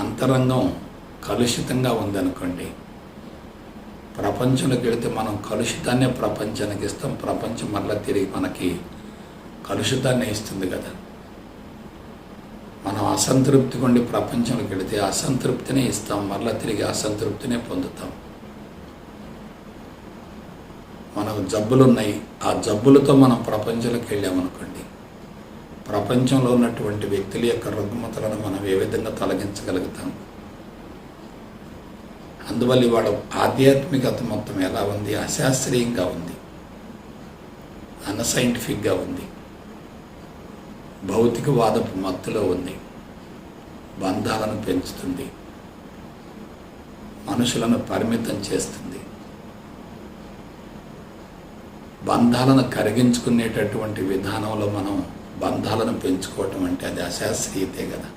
అంతరంగం కలుషితంగా ఉందనుకోండి, ప్రపంచంలోకి వెళితే మనం కలుషితాన్నే ప్రపంచానికి ఇస్తాం, ప్రపంచం మళ్ళీ తిరిగి మనకి కలుషితాన్నే ఇస్తుంది కదా. మనం అసంతృప్తిగా ఉండి ప్రపంచంలోకి వెళితే అసంతృప్తినే ఇస్తాం, మళ్ళీ తిరిగి అసంతృప్తినే పొందుతాం. మనకు జబ్బులు ఉన్నాయి, ఆ జబ్బులతో మనం ప్రపంచంలోకి వెళ్ళామనుకోండి, ప్రపంచంలో ఉన్నటువంటి వ్యక్తుల యొక్క రుగ్మతలను మనం ఏ విధంగా తొలగించగలుగుతాం. అందువల్ల ఇవాళ ఆధ్యాత్మికత మొత్తం ఎలా ఉంది? అశాస్త్రీయంగా ఉంది, అన్సైంటిఫిక్గా ఉంది, భౌతికవాదపు మత్తులో ఉంది, బంధాలను పెంచుతుంది, మనుషులను పరిమితం చేస్తుంది. బంధాలను కరిగించుకునేటటువంటి విధానంలో మనం బంధాలను పెంచుకోవటం అంటే అది అశాస్త్రీయతే కదా.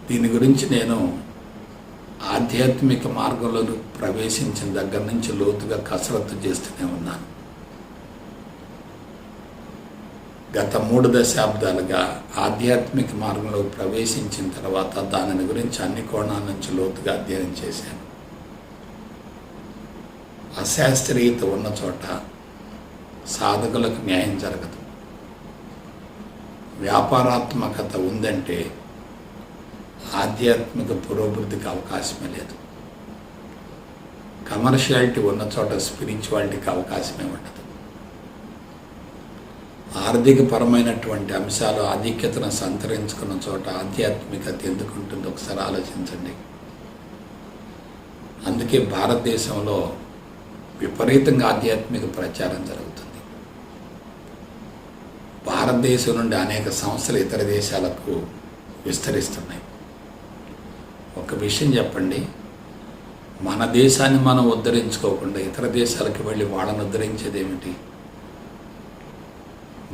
దీని గురించి నేను ఆధ్యాత్మిక మార్గంలో ప్రవేశించిన దగ్గర నుంచి లోతుగా కసరత్తు చేస్తూనే ఉన్నాను. గత 3 దశాబ్దాలుగా ఆధ్యాత్మిక మార్గంలో ప్రవేశించిన తర్వాత దానిని గురించి అన్ని కోణాల నుంచి లోతుగా అధ్యయనం చేశాను. అశాస్త్రీయత ఉన్న చోట సాధకులకు న్యాయం జరగదు. వ్యాపారాత్మకత ఉందంటే ఆధ్యాత్మిక పురోభివృద్ధికి అవకాశమే లేదు. కమర్షియాలిటీ ఉన్న చోట స్పిరిచువాలిటీకి అవకాశమే ఉండదు. ఆర్థికపరమైనటువంటి అంశాలు ఆధిక్యతను సంతరించుకున్న చోట ఆధ్యాత్మికత ఎందుకుంటుందో ఒకసారి ఆలోచించండి. అందుకే భారతదేశంలో విపరీతంగా ఆధ్యాత్మిక ప్రచారం జరుగుతుంది. భారతదేశం నుండి అనేక సంస్థలు ఇతర దేశాలకు విస్తరిస్తున్నాయి. ఒక విషయం చెప్పండి, మన దేశాన్ని మనం ఉద్ధరించుకోకుండా ఇతర దేశాలకు వెళ్ళి వాళ్ళని ఉద్ధరించేది ఏమిటి?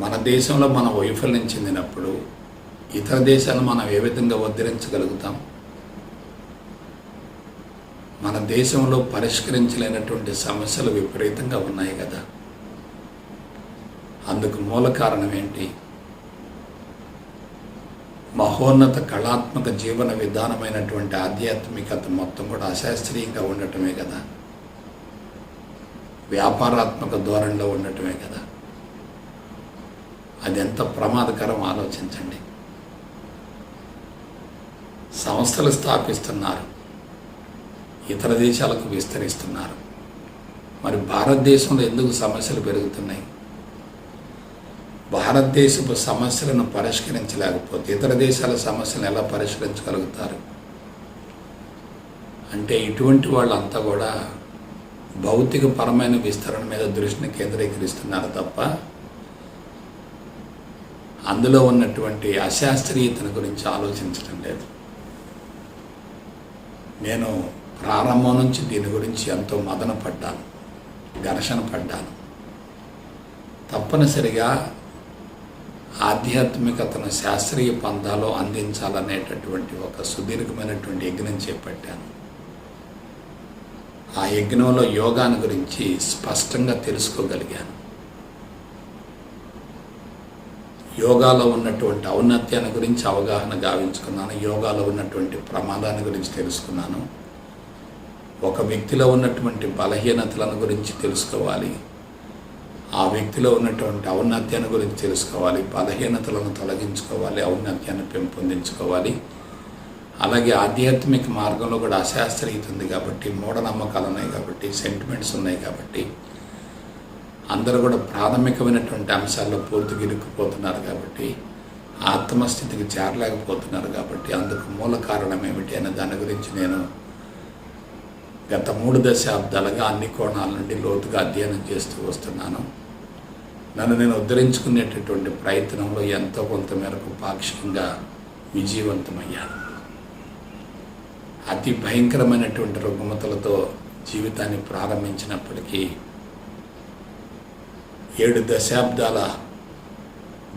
మన దేశంలో మనం వైఫల్యం చెందినప్పుడు ఇతర దేశాలను మనం ఏ విధంగా ఉద్ధరించగలుగుతాం? మన దేశంలో పరిష్కరించలేనటువంటి సమస్యలు విపరీతంగా ఉన్నాయి కదా. అందుకు మూల కారణం ఏంటి? మహోన్నత కళాత్మక జీవన విధానమైనటువంటి ఆధ్యాత్మికత మొత్తం కూడా అశాస్త్రీయంగా ఉండటమే కదా, వ్యాపారాత్మక ధోరణిలో ఉండటమే కదా. అది ఎంత ప్రమాదకరం ఆలోచించండి. సంస్థలు స్థాపిస్తున్నారు, ఇతర దేశాలకు విస్తరిస్తున్నారు. మరి భారతదేశంలో ఎందుకు సమస్యలు పెరుగుతున్నాయి? భారతదేశపు సమస్యలను పరిష్కరించలేకపోతే ఇతర దేశాల సమస్యలను ఎలా పరిష్కరించగలుగుతారు? అంటే ఇటువంటి వాళ్ళంతా కూడా భౌతికపరమైన విస్తరణ మీద దృష్టిని కేంద్రీకరిస్తున్నారు తప్ప అందులో ఉన్నటువంటి అశాస్త్రీయతను గురించి ఆలోచించడం లేదు. నేను ప్రారంభం నుంచి దీని గురించి ఎంతో మదన పడ్డాను, ఘర్షణ పడ్డాను. తప్పనిసరిగా ఆధ్యాత్మికతను శాస్త్రీయ పంథాలో అందించాలనేటటువంటి ఒక సుదీర్ఘమైనటువంటి యజ్ఞం చేపట్టాను. ఆ యజ్ఞంలో యోగాను గురించి స్పష్టంగా తెలుసుకోగలిగాను. యోగాలో ఉన్నటువంటి ఔన్నత్యాన్ని గురించి అవగాహన గావించుకున్నాను. యోగాలో ఉన్నటువంటి ప్రమాదాన్ని గురించి తెలుసుకున్నాను. ఒక వ్యక్తిలో ఉన్నటువంటి బలహీనతలను గురించి తెలుసుకోవాలి, ఆ వ్యక్తిలో ఉన్నటువంటి ఔన్నత్యాన్ని గురించి తెలుసుకోవాలి, బలహీనతలను తొలగించుకోవాలి, ఔన్నత్యాన్ని పెంపొందించుకోవాలి. అలాగే ఆధ్యాత్మిక మార్గంలో కూడా అశాస్త్రీయత ఉంది కాబట్టి, మూఢనమ్మకాలు ఉన్నాయి కాబట్టి, సెంటిమెంట్స్ ఉన్నాయి కాబట్టి, అందరూ కూడా ప్రాథమికమైనటువంటి అంశాల్లో పూర్తిగా ఇరుక్కుపోతున్నారు కాబట్టి, ఆత్మస్థితికి చేరలేకపోతున్నారు కాబట్టి, అందుకు మూల కారణం ఏమిటి అనే దాని గురించి నేను గత 3 దశాబ్దాలుగా అన్ని కోణాల నుండి లోతుగా అధ్యయనం చేస్తూ వస్తున్నాను. నన్ను నేను ఉద్ధరించుకునేటటువంటి ప్రయత్నంలో ఎంతో కొంత మేరకు పాక్షికంగా విజయవంతమయ్యాను. అతి భయంకరమైనటువంటి రుగ్మతలతో జీవితాన్ని ప్రారంభించినప్పటికీ 7 దశాబ్దాల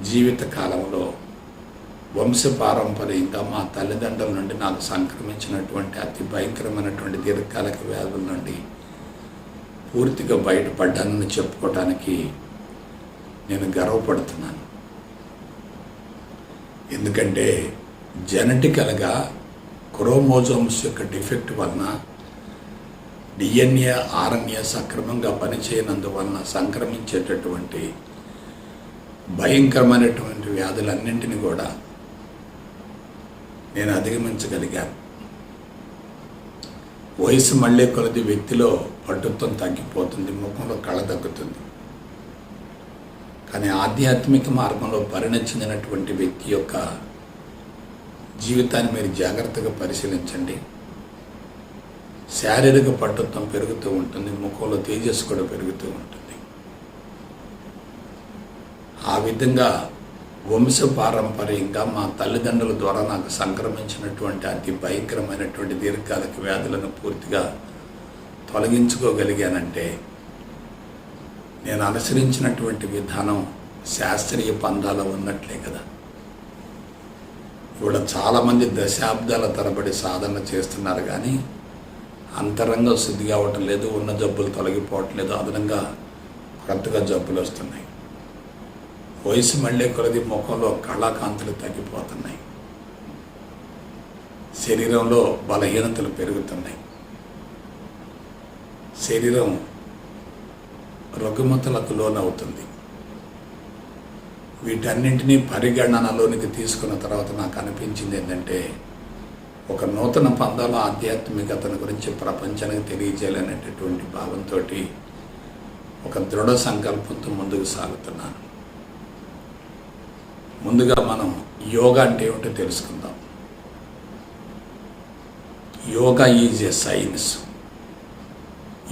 జీవిత కాలంలో వంశపారంపర్యంగా మా తల్లిదండ్రుల నుండి నాకు సంక్రమించినటువంటి అతి భయంకరమైనటువంటి దీర్ఘకాలిక వ్యాధుల నుండి పూర్తిగా బయటపడ్డానని చెప్పుకోవడానికి నేను గర్వపడుతున్నాను. ఎందుకంటే జెనెటికల్గా క్రోమోజోమ్స్ యొక్క డిఫెక్ట్ వలన డిఎన్ఏ ఆర్ఎన్ఏ సక్రమంగా పనిచేయనందువలన సంక్రమించేటటువంటి భయంకరమైనటువంటి వ్యాధులన్నింటినీ కూడా నేను అధిగమించగలిగాను. వయసు మళ్ళీ కొలది వ్యక్తిలో పటుత్వం తగ్గిపోతుంది, ముఖంలో కళ తగ్గుతుంది. కానీ ఆధ్యాత్మిక మార్గంలో పరిణతి చెందినటువంటి వ్యక్తి యొక్క జీవితాన్ని మీరు జాగ్రత్తగా పరిశీలించండి. శారీరక పటుత్వం పెరుగుతూ ఉంటుంది, ముఖంలో తేజస్సు కూడా పెరుగుతూ ఉంటుంది. ఆ విధంగా వంశపారంపర్యంగా మా తల్లిదండ్రుల ద్వారా నాకు సంక్రమించినటువంటి అతి భయంకరమైనటువంటి దీర్ఘకాలిక వ్యాధులను పూర్తిగా తొలగించుకోగలిగానంటే నేను అనుసరించినటువంటి విధానం శాస్త్రీయ పందాలో ఉన్నట్లే కదా. ఇప్పుడు చాలామంది దశాబ్దాల తరబడి సాధన చేస్తున్నారు, కానీ అంతరంగం శుద్ధి కావటం లేదు, ఉన్న జబ్బులు తొలగిపోవటం లేదు, అదనంగా కొత్తగా జబ్బులు వస్తున్నాయి. వయసు మళ్ళీ కొలది ముఖంలో కళాకాంతులు తగ్గిపోతున్నాయి, శరీరంలో బలహీనతలు పెరుగుతున్నాయి, శరీరం రుగ్మతలకు లోనవుతుంది. వీటన్నింటినీ పరిగణనలోనికి తీసుకున్న తర్వాత నాకు అనిపించింది ఏంటంటే, ఒక నూతన పందాల ఆధ్యాత్మికతను గురించి ప్రపంచానికి తెలియజేయాలనేటటువంటి భావంతో ఒక దృఢ సంకల్పంతో ముందుకు సాగుతున్నాను. ముందుగా మనం యోగా అంటే ఏమిటో తెలుసుకుందాం. Yoga is a science,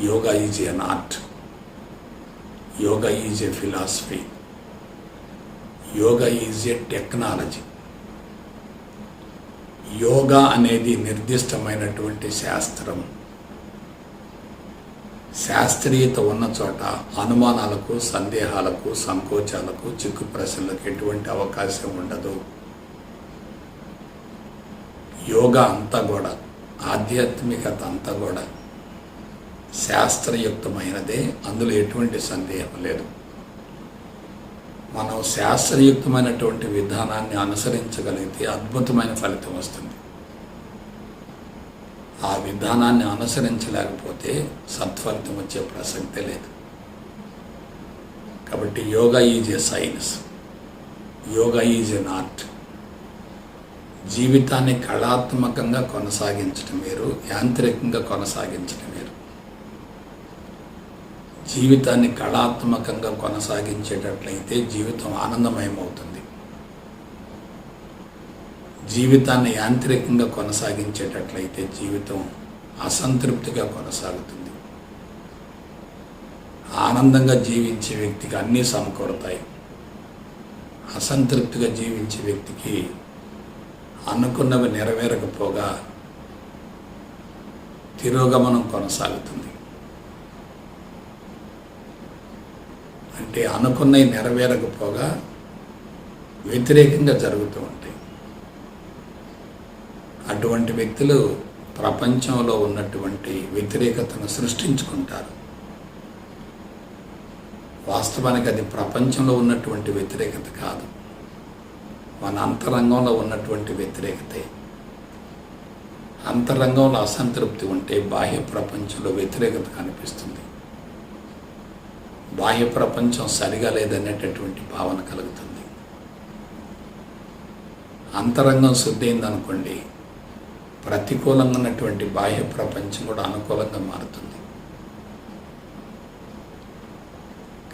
yoga is an art, yoga is a philosophy, yoga is a technology. Yoga అనేది నిర్దిష్టమైనటువంటి శాస్త్రం. శాస్త్రీయత ఉన్న చోట అనుమానాలకు, సందేహాలకు, సంకోచాలకు, చిక్కు ప్రశ్నలకు ఎటువంటి అవకాశం ఉండదు. యోగా అంతా కూడా, ఆధ్యాత్మికత అంతా కూడా శాస్త్రయుక్తమైనదే, అందులో ఎటువంటి సందేహం లేదు. మనం శాస్త్రయుక్తమైనటువంటి విధానాన్ని అనుసరించగలిగితే అద్భుతమైన ఫలితం వస్తుంది. ఆ విధానాన్ని అనుసరించలేకపోతే సత్ఫలితం వచ్చే ప్రసక్తే లేదు. కాబట్టి yoga is a science, yoga is an art. జీవితాన్ని కళాత్మకంగా కొనసాగించడం వేరు, యాంత్రికంగా కొనసాగించడం వేరు. జీవితాన్ని కళాత్మకంగా కొనసాగించేటట్లయితే జీవితం ఆనందమయమవుతుంది. జీవితాన్ని యాంత్రికంగా కొనసాగించేటట్లయితే జీవితం అసంతృప్తిగా కొనసాగుతుంది. ఆనందంగా జీవించే వ్యక్తికి అన్నీ సమకూడతాయి. అసంతృప్తిగా జీవించే వ్యక్తికి అనుకున్నవి నెరవేరకపోగా తిరోగమనం కొనసాగుతుంది. అంటే అనుకున్నవి నెరవేరకపోగా వ్యతిరేకంగా జరుగుతూ ఉంటాయి. అటువంటి వ్యక్తులు ప్రపంచంలో ఉన్నటువంటి వ్యతిరేకతను సృష్టించుకుంటారు. వాస్తవానికి అది ప్రపంచంలో ఉన్నటువంటి వ్యతిరేకత కాదు, మన అంతరంగంలో ఉన్నటువంటి వ్యతిరేకతే. అంతరంగంలో అసంతృప్తి ఉంటే బాహ్య ప్రపంచంలో వ్యతిరేకత కనిపిస్తుంది. బాహ్య ప్రపంచం సరిగా లేదనేటటువంటి భావన కలుగుతుంది. అంతరంగం శుద్ధి అయిందనుకోండి, ప్రతికూలంగా ఉన్నటువంటి బాహ్య ప్రపంచం కూడా అనుకూలంగా మారుతుంది.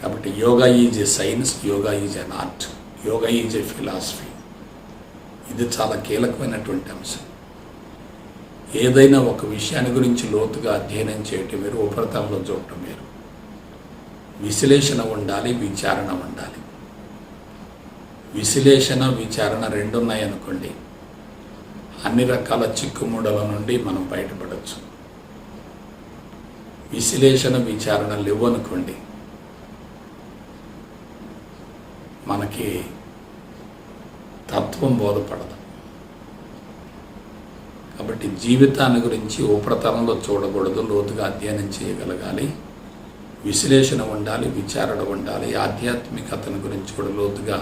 కాబట్టి yoga is a science, yoga is an art, yoga is a philosophy. ఇది చాలా కీలకమైనటువంటి అంశం. ఏదైనా ఒక విషయాన్ని గురించి లోతుగా అధ్యయనం చేయటం వేరు, ఉపరితలంలో చూడటం వేరు. విశ్లేషణ ఉండాలి, విచారణ ఉండాలి. విశ్లేషణ, విచారణ రెండు ఉన్నాయనుకోండి, అన్ని రకాల చిక్కుముడల నుండి మనం బయటపడవచ్చు. విశ్లేషణ, విచారణ లేవనుకోండి, మనకి తత్వం బోధపడదు. కాబట్టి జీవితాన్ని గురించి ఉపరితలంలో చూడకూడదు, లోతుగా అధ్యయనం చేయగలగాలి, విశ్లేషణ ఉండాలి, విచారణ ఉండాలి, ఆధ్యాత్మికతను గురించి కూడా లోతుగా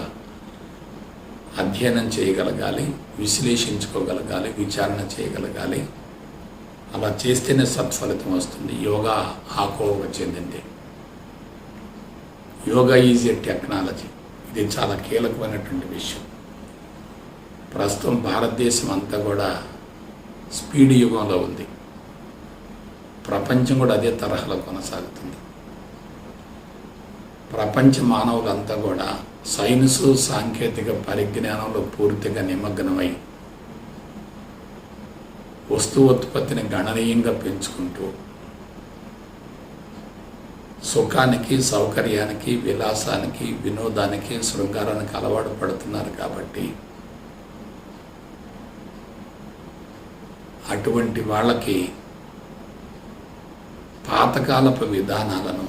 అధ్యయనం చేయగలగాలి, విశ్లేషించుకోగలగాలి, విచారణ చేయగలగాలి. అలా చేస్తేనే సత్ఫలితం వస్తుంది. యోగా ఆకోవకు చెందింది. Yoga is a technology. ఇది చాలా కీలకమైనటువంటి విషయం. ప్రస్తుతం భారతదేశం అంతా కూడా స్పీడ్ యుగంలో ఉంది. ప్రపంచం కూడా అదే తరహాలో కొనసాగుతుంది. ప్రపంచ మానవులంతా కూడా సైన్సు సాంకేతిక పరిజ్ఞానంలో పూర్తిగా నిమగ్నమై వస్తువుత్పత్తిని గణనీయంగా పెంచుకుంటూ సుఖానికి, సౌకర్యానికి, విలాసానికి, వినోదానికి, శృంగారానికి అలవాటు పడుతున్నారు. కాబట్టి అటువంటి వాళ్ళకి పాతకాలపు విధానాలను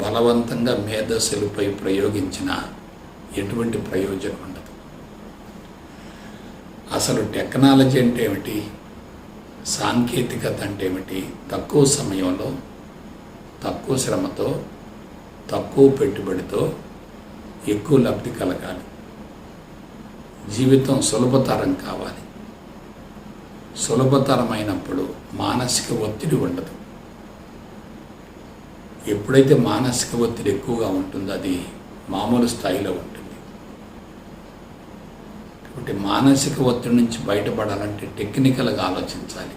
బలవంతంగా మేధస్సులపై ప్రయోగించిన ఎటువంటి ప్రయోజనం ఉండదు. అసలు టెక్నాలజీ అంటే ఏమిటి, సాంకేతికత అంటే ఏమిటి? తక్కువ సమయంలో, తక్కువ శ్రమతో, తక్కువ పెట్టుబడితో ఎక్కువ లబ్ధి కలగాలి. జీవితం సులభతరం కావాలి. సులభతరమైనప్పుడు మానసిక ఒత్తిడి ఉండదు. ఎప్పుడైతే మానసిక ఒత్తిడి ఎక్కువగా ఉంటుందో అది మామూలు స్థాయిలో ఉంటుంది. కాబట్టి మానసిక ఒత్తిడి నుంచి బయటపడాలంటే టెక్నికల్గా ఆలోచించాలి.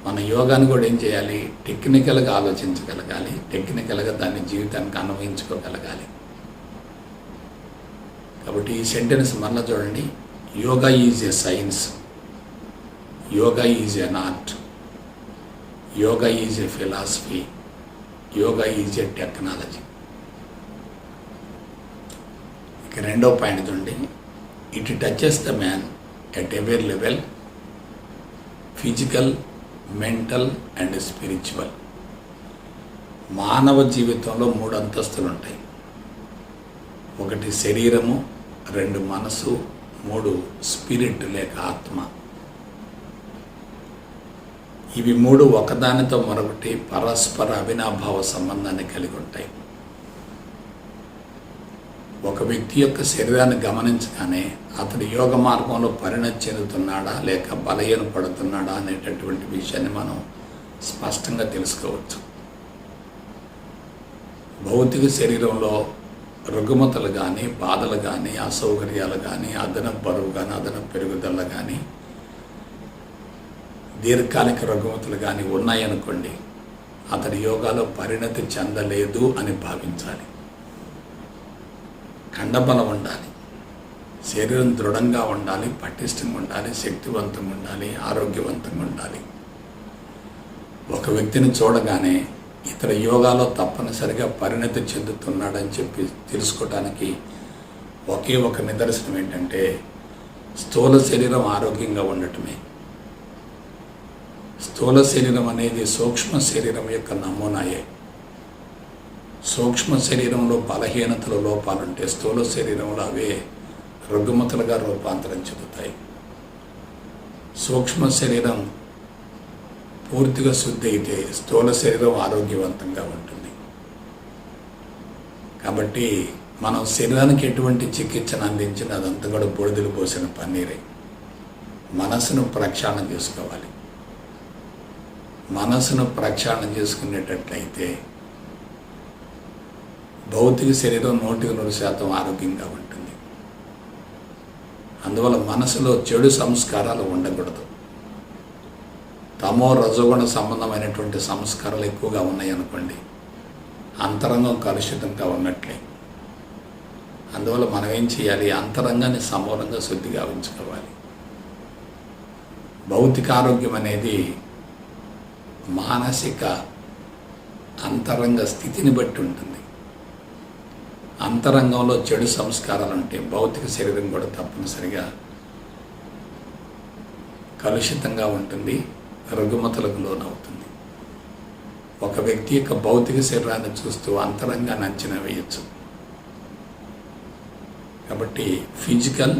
మన యోగాని కూడా ఏం చేయాలి? టెక్నికల్గా ఆలోచించగలగాలి, టెక్నికల్గా దాన్ని జీవితానికి అన్వయించుకోగలగాలి. కాబట్టి ఈ సెంటెన్స్ మళ్ళీ చూడండి. Yoga is a science, yoga is an art, yoga is a philosophy, yoga is a technology. ఇక రెండో పాయింట్ చూడండి. It touches the man at every level, physical, mental and spiritual. మానవ జీవితంలో 3 అంతస్తులు ఉంటాయి. 1 శరీరము, 2 మనసు, 3 స్పిరిట్ లేక ఆత్మ. ఇవి 3 ఒకదానితో మరొకటి పరస్పర అవినాభావ సంబంధాన్ని కలిగి ఉంటాయి. ఒక వ్యక్తి యొక్క శరీరాన్ని గమనించగానే అతడు యోగ మార్గంలో పరిణతి చెందుతున్నాడా లేక బలహీన పడుతున్నాడా అనేటటువంటి విషయాన్ని మనం స్పష్టంగా తెలుసుకోవచ్చు. భౌతిక శరీరంలో రుగ్మతలు కానీ, బాధలు కానీ, అసౌకర్యాలు కానీ, అదనపు బరువు కానీ, అదనపు పెరుగుదల కానీ, దీర్ఘకాలిక రుగ్మతలు కానీ ఉన్నాయనుకోండి, అతడి యోగాలో పరిణతి చెందలేదు అని భావించాలి. కండబలం ఉండాలి, శరీరం దృఢంగా ఉండాలి, పటిష్టంగా ఉండాలి, శక్తివంతంగా ఉండాలి, ఆరోగ్యవంతంగా ఉండాలి. ఒక వ్యక్తిని చూడగానే ఇతర యోగాలో తప్పనిసరిగా పరిణతి చెందుతున్నాడని చెప్పి తెలుసుకోవడానికి ఒకే ఒక నిదర్శనం ఏంటంటే స్థూల శరీరం ఆరోగ్యంగా ఉండటమే. స్థూల శరీరం అనేది సూక్ష్మ శరీరం యొక్క నమూనాయే. సూక్ష్మ శరీరంలో బలహీనతలు, లోపాలుంటే స్థూల శరీరంలో అవే రుగ్మతలుగా రూపాంతరం చెందుతాయి. సూక్ష్మ శరీరం పూర్తిగా శుద్ధి అయితే స్థూల శరీరం ఆరోగ్యవంతంగా ఉంటుంది. కాబట్టి మనం శరీరానికి ఎటువంటి చికిత్సను అందించినా అదంతా కూడా బూడిదలు పోసిన పన్నీరే. మనసును ప్రక్షాళన చేసుకోవాలి. మనసును ప్రక్షాళన చేసుకునేటట్లయితే భౌతిక శరీరం 100% ఆరోగ్యంగా ఉంటుంది. అందువల్ల మనసులో చెడు సంస్కారాలు ఉండకూడదు. తమో రజోగుణ సంబంధమైనటువంటి సంస్కారాలు ఎక్కువగా ఉన్నాయి అనుకోండి, అంతరంగం కలుషితంగా ఉన్నట్లే. అందువల్ల మనం ఏం చేయాలి? అంతరంగాన్ని సమూలంగా శుద్ధిగా ఉంచుకోవాలి. భౌతిక ఆరోగ్యం అనేది మానసిక అంతరంగ స్థితిని బట్టి ఉంటుంది. అంతరంగంలో చెడు సంస్కారాలు ఉంటే భౌతిక శరీరం కూడా తప్పనిసరిగా కలుషితంగా ఉంటుంది, రుగ్మతలకు లోనవుతుంది. ఒక వ్యక్తి యొక్క భౌతిక శరీరాన్ని చూస్తూ అంతరంగాన్ని అంచనా వేయచ్చు. కాబట్టి physical,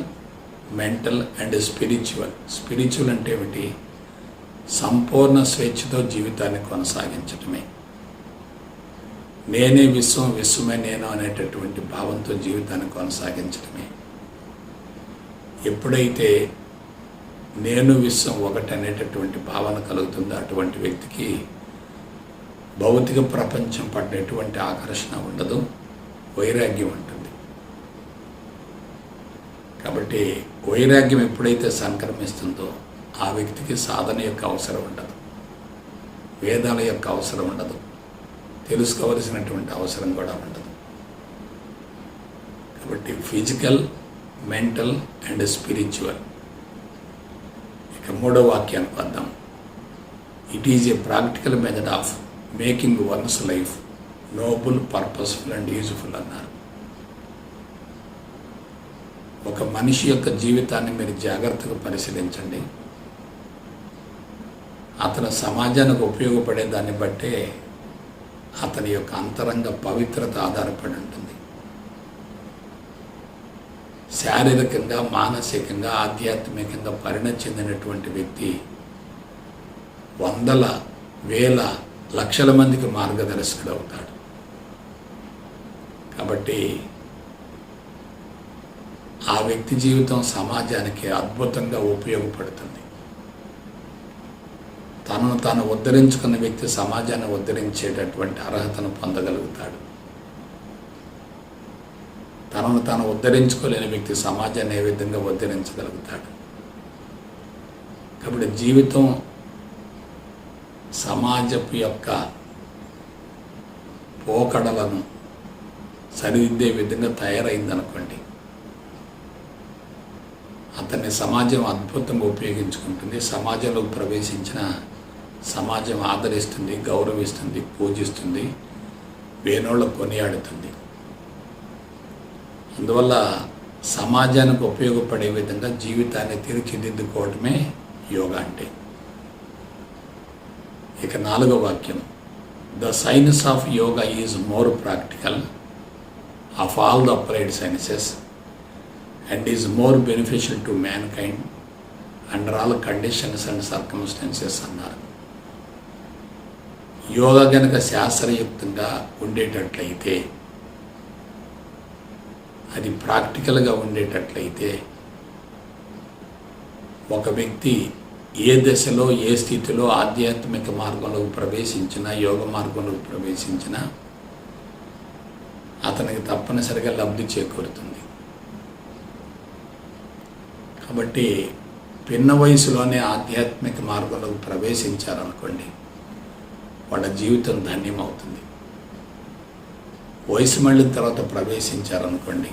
mental and spiritual. Spiritual అంటే ఏమిటి? సంపూర్ణ స్వేచ్ఛతో జీవితాన్ని కొనసాగించటమే. నేనే విశ్వం, విశ్వమే నేను అనేటటువంటి భావంతో జీవితాన్ని కొనసాగించటమే. ఎప్పుడైతే నేను విశ్వం ఒకటి అనేటటువంటి భావన కలుగుతుందో అటువంటి వ్యక్తికి భౌతిక ప్రపంచం పట్ల ఎటువంటి ఆకర్షణ ఉండదు, వైరాగ్యం ఉంటుంది. కాబట్టి వైరాగ్యం ఎప్పుడైతే సంక్రమిస్తుందో ఆ వ్యక్తికి సాధన యొక్క అవసరం ఉండదు, వేదాల యొక్క అవసరం ఉండదు, తెలుసుకోవలసినటువంటి అవసరం కూడా ఉండదు. కాబట్టి ఫిజికల్, మెంటల్ అండ్ స్పిరిచువల్. ఇక 3వ వాక్యానికి వద్దాం. It is a practical method of making one's life noble, purposeful and useful అన్నారు. ఒక మనిషి యొక్క జీవితాన్ని మీరు జాగ్రత్తగా పరిశీలించండి. అతను సమాజానికి ఉపయోగపడే దాన్ని బట్టే అతని యొక్క అంతరంగ పవిత్రత ఆధారపడి ఉంటుంది. శారీరకంగా, మానసికంగా, ఆధ్యాత్మికంగా పరిణతి చెందినటువంటి వ్యక్తి వందల, వేల, లక్షల మందికి మార్గదర్శకుడు అవుతాడు. కాబట్టి ఆ వ్యక్తి జీవితం సమాజానికి అద్భుతంగా ఉపయోగపడుతుంది. తనను తాను ఉద్ధరించుకున్న వ్యక్తి సమాజాన్ని ఉద్ధరించేటటువంటి అర్హతను పొందగలుగుతాడు. తనను తాను ఉద్ధరించుకోలేని వ్యక్తి సమాజాన్ని ఏ విధంగా ఉద్ధరించగలుగుతాడు? కాబట్టి జీవితం సమాజపు యొక్క పోకడలను సరిదిద్దే విధంగా తయారైందనుకోండి, అతన్ని సమాజం అద్భుతంగా ఉపయోగించుకుంటుంది. సమాజంలోకి ప్రవేశించిన సమాజం ఆదరిస్తుంది, గౌరవిస్తుంది, పూజిస్తుంది, వేణోళ్ళ కొనియాడుతుంది. అందువల్ల సమాజానికి ఉపయోగపడే విధంగా జీవితాన్ని తీర్చిదిద్దుకోవటమే యోగా అంటే. ఇక 4వ వాక్యం. The science of yoga is more practical of all the applied sciences and is more beneficial to man kind under all conditions and circumstances అన్నారు. యోగా కనుక శాస్త్రయుక్తంగా ఉండేటట్లయితే, అది ప్రాక్టికల్గా ఉండేటట్లయితే, ఒక వ్యక్తి ఏ దశలో, ఏ స్థితిలో ఆధ్యాత్మిక మార్గంలోకి ప్రవేశించినా, యోగ మార్గంలోకి ప్రవేశించినా అతనికి తప్పనిసరిగా లబ్ధి చేకూరుతుంది. కాబట్టి పిన్న వయసులోనే ఆధ్యాత్మిక మార్గంలోకి ప్రవేశించారనుకోండి, వాళ్ళ జీవితం ధన్యమవుతుంది. వయసు మళ్ళిన తర్వాత ప్రవేశించారనుకోండి,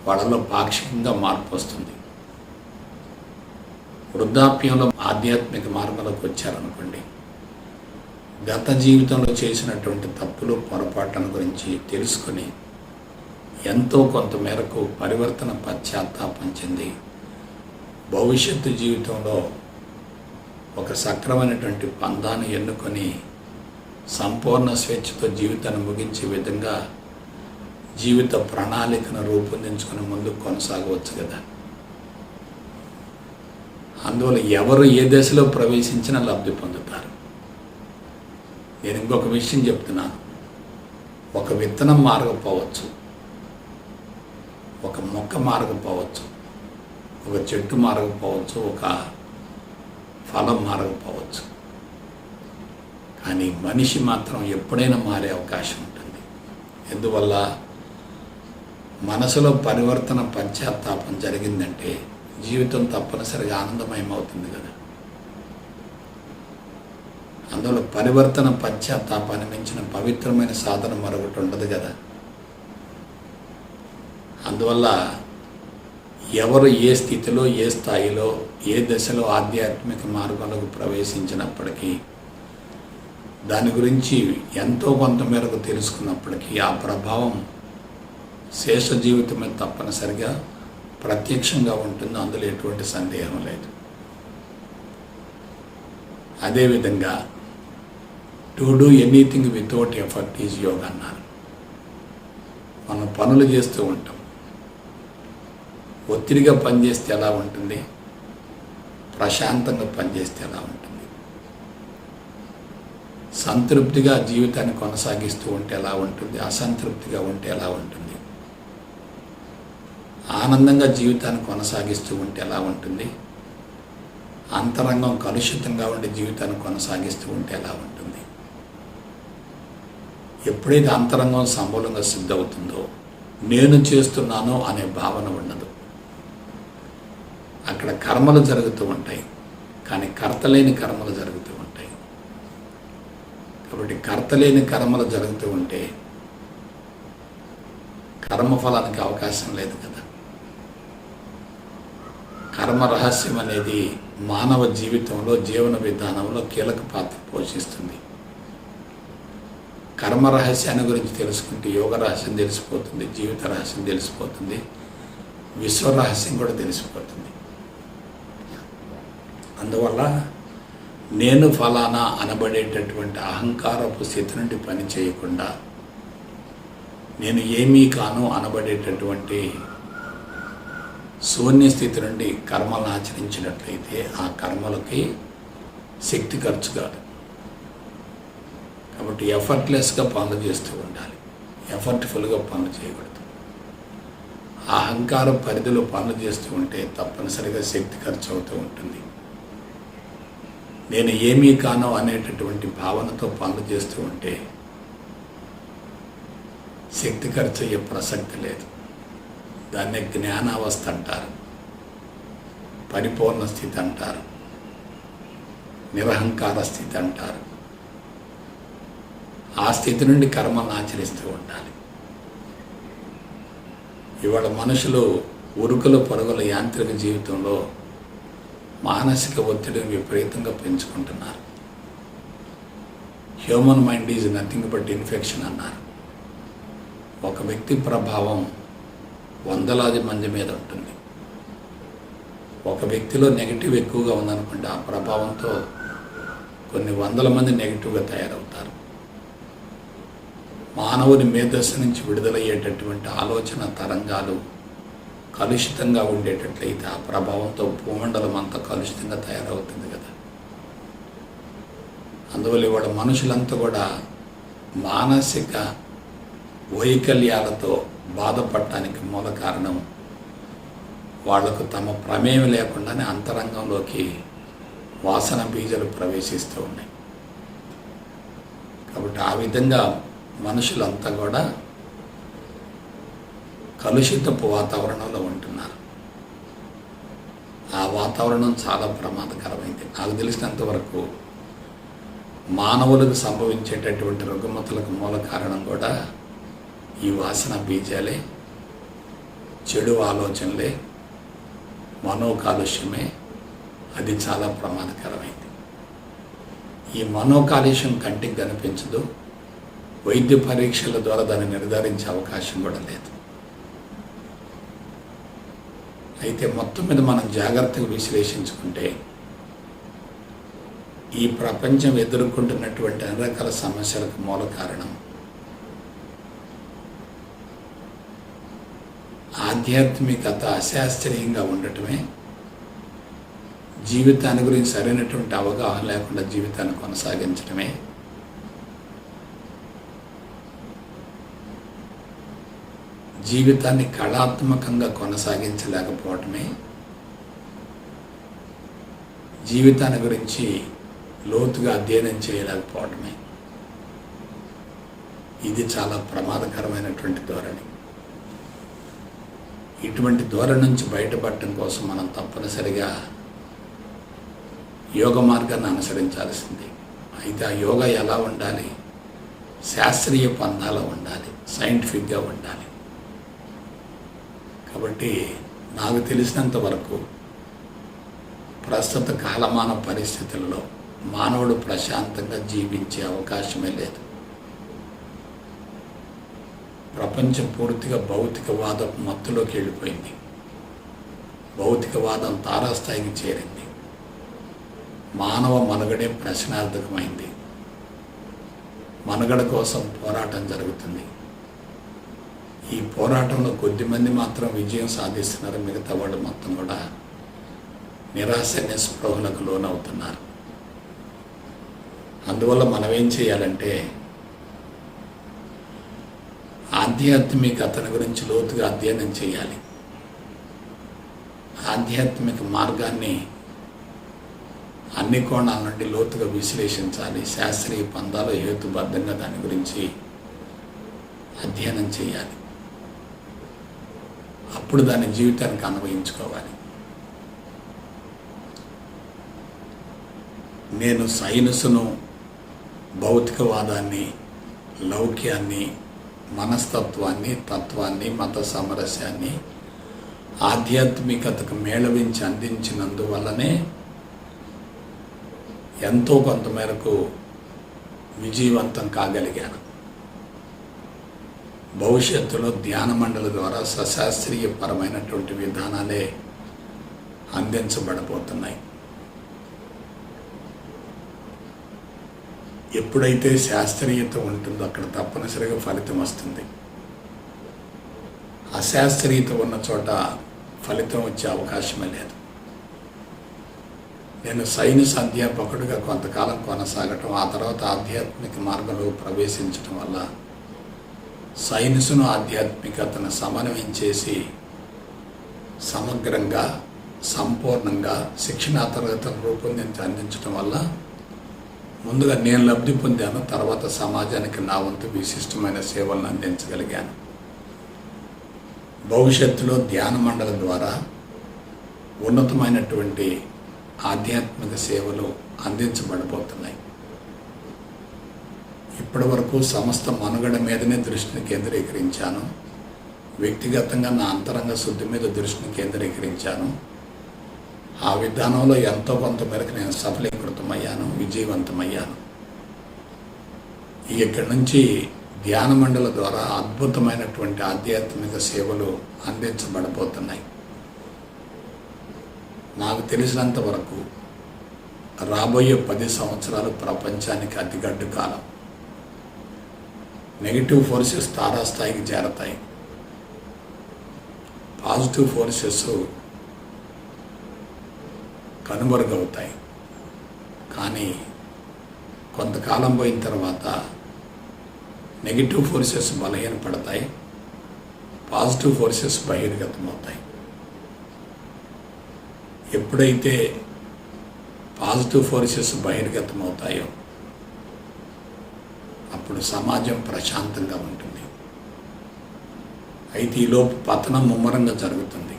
వాళ్ళలో పాక్షికంగా మార్పు వస్తుంది. వృద్ధాప్యంలో ఆధ్యాత్మిక మార్గంలోకి వచ్చారనుకోండి, గత జీవితంలో చేసినటువంటి తప్పులు, పొరపాట్లను గురించి తెలుసుకొని ఎంతో కొంత మేరకు పరివర్తన, పశ్చాత్తాపం చెంది భవిష్యత్తు జీవితంలో ఒక సక్రమైనటువంటి పందాన్ని ఎన్నుకొని సంపూర్ణ స్వేచ్ఛతో జీవితాన్ని ముగించే విధంగా జీవిత ప్రణాళికను రూపొందించుకుని ముందుకు కొనసాగవచ్చు కదా. అందువల్ల ఎవరు ఏ దశలో ప్రవేశించినా లబ్ధి పొందుతారు. నేను ఇంకొక విషయం చెప్తున్నాను. ఒక విత్తనం మారకపోవచ్చు, ఒక మొక్క మారకపోవచ్చు, ఒక చెట్టు మారకపోవచ్చు, ఒక ఫలం మారకపోవచ్చు, కానీ మనిషి మాత్రం ఎప్పుడైనా మారే అవకాశం ఉంటుంది. ఎందువల్ల? మనసులో పరివర్తన, పశ్చాత్తాపం జరిగిందంటే జీవితం తప్పనిసరిగా ఆనందమయం అవుతుంది కదా. అందువల్ల పరివర్తన, పశ్చాత్తాపాన్ని మించిన పవిత్రమైన సాధన మరొకటి ఉండదు కదా. అందువల్ల ఎవరు ఏ స్థితిలో, ఏ స్థాయిలో, ఏ దశలో ఆధ్యాత్మిక మార్గంలోకి ప్రవేశించినప్పటికీ, దాని గురించి ఎంతో కొంత మేరకు తెలుసుకున్నప్పటికీ ఆ ప్రభావం శేష జీవితం మీద తప్పనిసరిగా ప్రత్యక్షంగా ఉంటుంది. అందులో ఎటువంటి సందేహం లేదు. అదేవిధంగా to do anything without effort is yoga అన్నారు. మనం పనులు చేస్తూ ఉంటాం, ఒత్తిడిగా పనిచేస్తే ఎలా ఉంటుంది, ప్రశాంతంగా పనిచేస్తే ఎలా ఉంటుంది, సంతృప్తిగా జీవితాన్ని కొనసాగిస్తూ ఉంటే ఎలా ఉంటుంది, అసంతృప్తిగా ఉంటే ఎలా ఉంటుంది, ఆనందంగా జీవితాన్ని కొనసాగిస్తూ ఉంటే ఎలా ఉంటుంది, అంతరంగం కలుషితంగా ఉండే జీవితాన్ని కొనసాగిస్తూ ఉంటే ఎలా ఉంటుంది. ఎప్పుడైతే అంతరంగం సమూలంగా సిద్ధవుతుందో నేను చేస్తున్నాను అనే భావన ఉండదు. అక్కడ కర్మలు జరుగుతూ ఉంటాయి, కానీ కర్తలేని కర్మలు జరుగుతూ ఉంటాయి. కాబట్టి కర్తలేని కర్మలు జరుగుతూ ఉంటే కర్మఫలానికి అవకాశం లేదు కదా. కర్మ రహస్యం అనేది మానవ జీవితంలో, జీవన విధానంలో కీలక పాత్ర పోషిస్తుంది. కర్మ రహస్యాన్ని గురించి తెలుసుకుంటే యోగ రహస్యం తెలిసిపోతుంది, జీవిత రహస్యం తెలిసిపోతుంది, విశ్వ రహస్యం కూడా తెలిసిపోతుంది. అందువల్ల నేను ఫలానా అనబడేటటువంటి అహంకారపు స్థితి నుండి పని చేయకుండా నేను ఏమీ కాను అనబడేటటువంటి శూన్య స్థితి నుండి కర్మలను ఆచరించినట్లయితే ఆ కర్మలకి శక్తి ఖర్చు కాదు. కాబట్టి ఎఫర్ట్లెస్గా పనులు చేస్తూ ఉండాలి, ఎఫర్ట్ఫుల్గా పనులు చేయకూడదు. అహంకార పరిధిలో పనులు చేస్తూ ఉంటే తప్పనిసరిగా శక్తి ఖర్చు అవుతూ ఉంటుంది. నేను ఏమీ కాను అనేటటువంటి భావనతో పనులు చేస్తూ ఉంటే శక్తి ఖర్చు అయ్యే ప్రసక్తి లేదు. దాన్ని జ్ఞానావస్థ అంటారు, పరిపూర్ణ స్థితి అంటారు, నిరహంకార స్థితి అంటారు. ఆ స్థితి నుండి కర్మలను ఆచరిస్తూ ఉండాలి. ఇవాళ మనుషులు ఉరుకుల పరుగుల యాంత్రిక జీవితంలో మానసిక ఒత్తిడిని విపరీతంగా పెంచుకుంటున్నారు. Human mind is nothing but infection అన్నారు. ఒక వ్యక్తి ప్రభావం వందలాది మంది మీద ఉంటుంది. ఒక వ్యక్తిలో నెగిటివ్ ఎక్కువగా ఉందనుకుంటే ఆ ప్రభావంతో కొన్ని వందల మంది నెగిటివ్గా తయారవుతారు. మానవుని మేధస్సు నుంచి విడుదలయ్యేటటువంటి ఆలోచన తరంగాలు కలుషితంగా ఉండేటట్లయితే ఆ ప్రభావంతో భూమండలం అంతా కలుషితంగా తయారవుతుంది కదా. అందువల్ల ఇవాళ మనుషులంతా కూడా మానసిక వైకల్యాలతో బాధపడటానికి మూల కారణం వాళ్లకు తమ ప్రమేయం లేకుండానే అంతరంగంలోకి వాసన బీజాలు ప్రవేశిస్తూ ఉన్నాయి. కాబట్టి ఆ విధంగా మనుషులంతా కూడా కలుషితపు వాతావరణంలో ఉంటున్నారు. ఆ వాతావరణం చాలా ప్రమాదకరమైంది. నాకు తెలిసినంత వరకు మానవులకు సంభవించేటటువంటి రుగ్మతలకు మూల కారణం కూడా ఈ వాసన బీజాలే, చెడు ఆలోచనలే, మనోకాలుష్యమే. అది చాలా ప్రమాదకరమైంది. ఈ మనోకాలుష్యం కంటికి కనిపించదు, వైద్య పరీక్షల ద్వారా దాన్ని నిర్ధారించే అవకాశం కూడా లేదు. అయితే మొత్తం మీద మనం జాగ్రత్తగా విశ్లేషించుకుంటే ఈ ప్రపంచం ఎదుర్కొంటున్నటువంటి అన్ని రకాల సమస్యలకు మూల కారణం ఆధ్యాత్మికత అశాస్త్రీయంగా ఉండటమే, జీవితాన్ని గురించి సరైనటువంటి అవగాహన లేకుండా జీవితాన్ని కొనసాగించడమే, జీవితాన్ని కళాత్మకంగా కొనసాగించలేకపోవటమే, జీవితాన్ని గురించి లోతుగా అధ్యయనం చేయలేకపోవటమే. ఇది చాలా ప్రమాదకరమైనటువంటి ధోరణి. ఇటువంటి ధోరణి నుంచి బయటపడటం కోసం మనం తప్పనిసరిగా యోగ మార్గాన్ని అనుసరించాల్సింది. అయితే ఆ యోగా ఎలా ఉండాలి? శాస్త్రీయ పంథాలో ఉండాలి, సైంటిఫిక్గా ఉండాలి. కాబట్టి నాకు తెలిసినంత వరకు ప్రస్తుత కాలమాన పరిస్థితుల్లో మానవుడు ప్రశాంతంగా జీవించే అవకాశమే లేదు. ప్రపంచం పూర్తిగా భౌతికవాదపు మత్తులోకి వెళ్ళిపోయింది. భౌతికవాదం తారాస్థాయికి చేరింది. మానవ మనుగడే ప్రశ్నార్థకమైంది. మనుగడ కోసం పోరాటం జరుగుతుంది. ఈ పోరాటంలో కొద్దిమంది మాత్రం విజయం సాధిస్తున్నారు, మిగతా వాళ్ళు మొత్తం కూడా నిరాశ నిస్పృహలకు లోనవుతున్నారు. అందువల్ల మనం ఏం చేయాలంటే ఆధ్యాత్మికతను గురించి లోతుగా అధ్యయనం చేయాలి. ఆధ్యాత్మిక మార్గాన్ని అన్ని కోణాల నుండి లోతుగా విశ్లేషించాలి. శాస్త్రీయ పందాలు హేతుబద్ధంగా దాని గురించి అధ్యయనం చేయాలి. అప్పుడు దాని జీవితానికి అన్వయించుకోవాలి. నేను సైన్సును, భౌతికవాదాన్ని, లౌక్యాన్ని, మనస్తత్వాన్ని, తత్వాన్ని, మత సామరస్యాన్ని ఆధ్యాత్మికతకు మేళవించి అందించినందువల్లనే ఎంతో కొంతమేరకు విజయవంతం కాగలిగాను. భవిష్యత్తులో ధ్యాన మండలి ద్వారా సశాస్త్రీయపరమైనటువంటి విధానాలే అందించబడబోతున్నాయి. ఎప్పుడైతే శాస్త్రీయత ఉంటుందో అక్కడ తప్పనిసరిగా ఫలితం వస్తుంది. అశాస్త్రీయత ఉన్న చోట ఫలితం వచ్చే అవకాశమే లేదు. నేను సైన్స్ అధ్యాపకుడిగా కొంతకాలం కొనసాగటం, ఆ తర్వాత ఆధ్యాత్మిక మార్గంలో ప్రవేశించడం వల్ల సైన్సును ఆధ్యాత్మికతను సమన్వయం చేసి సమగ్రంగా, సంపూర్ణంగా శిక్షణా తరగతులను రూపొందించి అందించడం వల్ల ముందుగా నేను లబ్ధి పొందాను. తర్వాత సమాజానికి నా వంతు విశిష్టమైన సేవలను అందించగలిగాను. భవిష్యత్తులో ధ్యాన మండలి ద్వారా ఉన్నతమైనటువంటి ఆధ్యాత్మిక సేవలు అందించబడబోతున్నాయి. ఇప్పటి వరకు సమస్త మనుగడ మీదనే దృష్టిని కేంద్రీకరించాను. వ్యక్తిగతంగా నా అంతరంగ శుద్ధి మీద దృష్టిని కేంద్రీకరించాను. ఆ విధానంలో ఎంతో కొంత మేరకు నేను సఫలీకృతమయ్యాను, విజయవంతమయ్యాను. ఇక్కడి నుంచి ధ్యాన మండలి ద్వారా అద్భుతమైనటువంటి ఆధ్యాత్మిక సేవలు అందించబడబోతున్నాయి. నాకు తెలిసినంత వరకు రాబోయే 10 సంవత్సరాలు ప్రపంచానికి అతిగడ్డు కాలం. నెగిటివ్ ఫోర్సెస్ తారాస్థాయికి చేరతాయి. Positive forces కనుమరుగవుతాయి. కానీ కొంతకాలం పోయిన తర్వాత నెగిటివ్ ఫోర్సెస్ బలహీనపడతాయి, పాజిటివ్ ఫోర్సెస్ బహిర్గతమవుతాయి. ఎప్పుడైతే పాజిటివ్ ఫోర్సెస్ బహిర్గతమవుతాయో అప్పుడు సమాజం ప్రశాంతంగా ఉంటుంది. అయితే ఈలోపు పతనం ముమ్మరంగా జరుగుతుంది.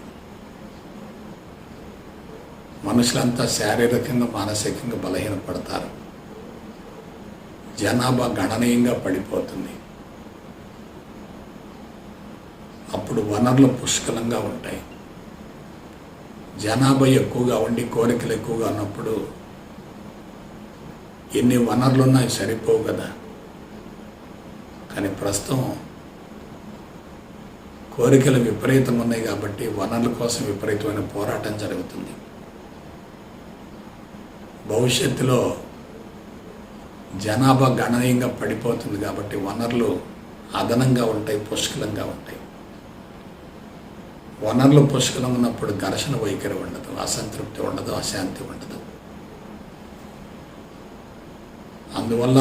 మనుషులంతా శారీరకంగా, మానసికంగా బలహీనపడతారు. జనాభా గణనీయంగా పడిపోతుంది. అప్పుడు వనరులు పుష్కలంగా ఉంటాయి. జనాభా ఎక్కువగా ఉండి కోరికలు ఎక్కువగా ఉన్నప్పుడు ఎన్ని వనరులు ఉన్నాయి సరిపోవు కదా. కానీ ప్రస్తుతం కోరికలు విపరీతం ఉన్నాయి కాబట్టి వనరుల కోసం విపరీతమైన పోరాటం జరుగుతుంది. భవిష్యత్తులో జనాభా గణనీయంగా పడిపోతుంది కాబట్టి వనరులు అదనంగా ఉంటాయి, పుష్కలంగా ఉంటాయి. వనరులు పుష్కలం ఉన్నప్పుడు ఘర్షణ వైఖరి ఉండదు, అసంతృప్తి ఉండదు, అశాంతి ఉండదు. అందువల్ల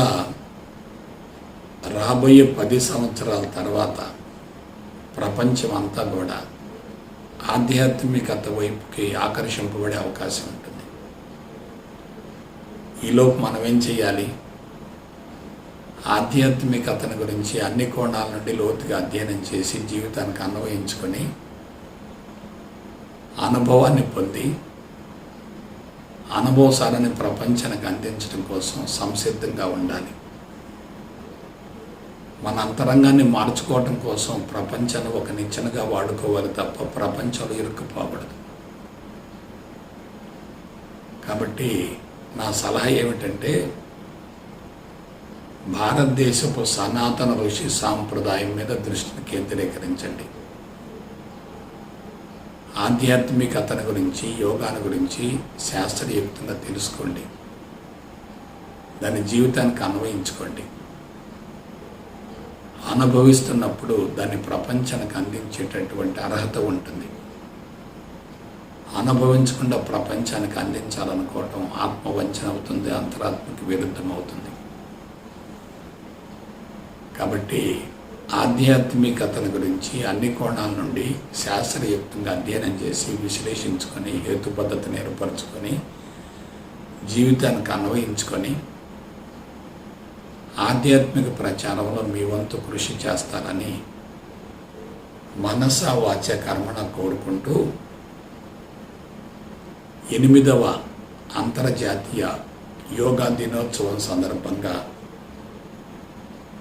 రాబోయే 10 సంవత్సరాల తర్వాత ప్రపంచం అంతా కూడా ఆధ్యాత్మికత వైపుకి ఆకర్షింపబడే అవకాశం ఉంటుంది. ఈలోపు మనం ఏం చేయాలి? ఆధ్యాత్మికతను గురించి అన్ని కోణాల నుండి లోతుగా అధ్యయనం చేసి జీవితానికి అన్వయించుకొని అనుభవాన్ని పొంది అనుభవసారాన్ని ప్రపంచానికి అందించడం కోసం సంసిద్ధంగా ఉండాలి. మన అంతరంగాన్ని మార్చుకోవటం కోసం ప్రపంచాన్ని ఒక నిచ్చెనగా వాడుకోవాలి తప్ప ప్రపంచంలో ఇరుక్కుపోకూడదు. కాబట్టి నా సలహా ఏమిటంటే భారతదేశపు సనాతన ఋషి సాంప్రదాయం మీద దృష్టిని కేంద్రీకరించండి. ఆధ్యాత్మికతను గురించి, యోగాను గురించి శాస్త్రయుక్తంగా తెలుసుకోండి. దాని జీవితానికి అన్వయించుకోండి. అనుభవిస్తున్నప్పుడు దాన్ని ప్రపంచానికి అందించేటటువంటి అర్హత ఉంటుంది. అనుభవించకుండా ప్రపంచానికి అందించాలనుకోవటం ఆత్మవంచన అవుతుంది, అంతరాత్మకి విరుద్ధం అవుతుంది. కాబట్టి ఆధ్యాత్మికతను గురించి అన్ని కోణాల నుండి శాస్త్రయుక్తంగా అధ్యయనం చేసి విశ్లేషించుకొని హేతు పద్ధతిని ఏర్పరచుకొని జీవితానికి అన్వయించుకొని ఆధ్యాత్మిక ప్రచారంలో మీ వంతు కృషి చేస్తారని మనస వాచ కర్మణ కోరుకుంటూ 8వ అంతర్జాతీయ యోగా దినోత్సవం సందర్భంగా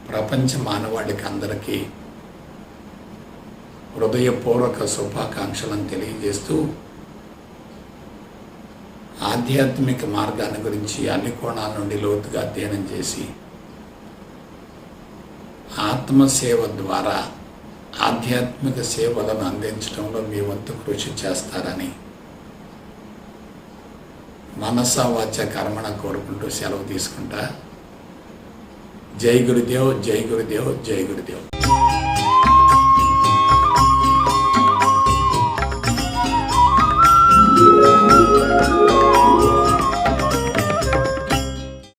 ప్రపంచ మానవాళికి అందరికీ హృదయపూర్వక శుభాకాంక్షలను తెలియజేస్తూ ఆధ్యాత్మిక మార్గాన్ని గురించి అన్ని కోణాల నుండి లోతుగా అధ్యయనం చేసి ఆత్మసేవ ద్వారా ఆధ్యాత్మిక సేవలను అందించడంలో మీ వంతు కృషి చేస్తారని మనస వాచ కర్మణ కోరుకుంటూ సెలవు తీసుకుంటా. జై గురుదేవ్, జై గురుదేవ్, జై గురుదేవ్.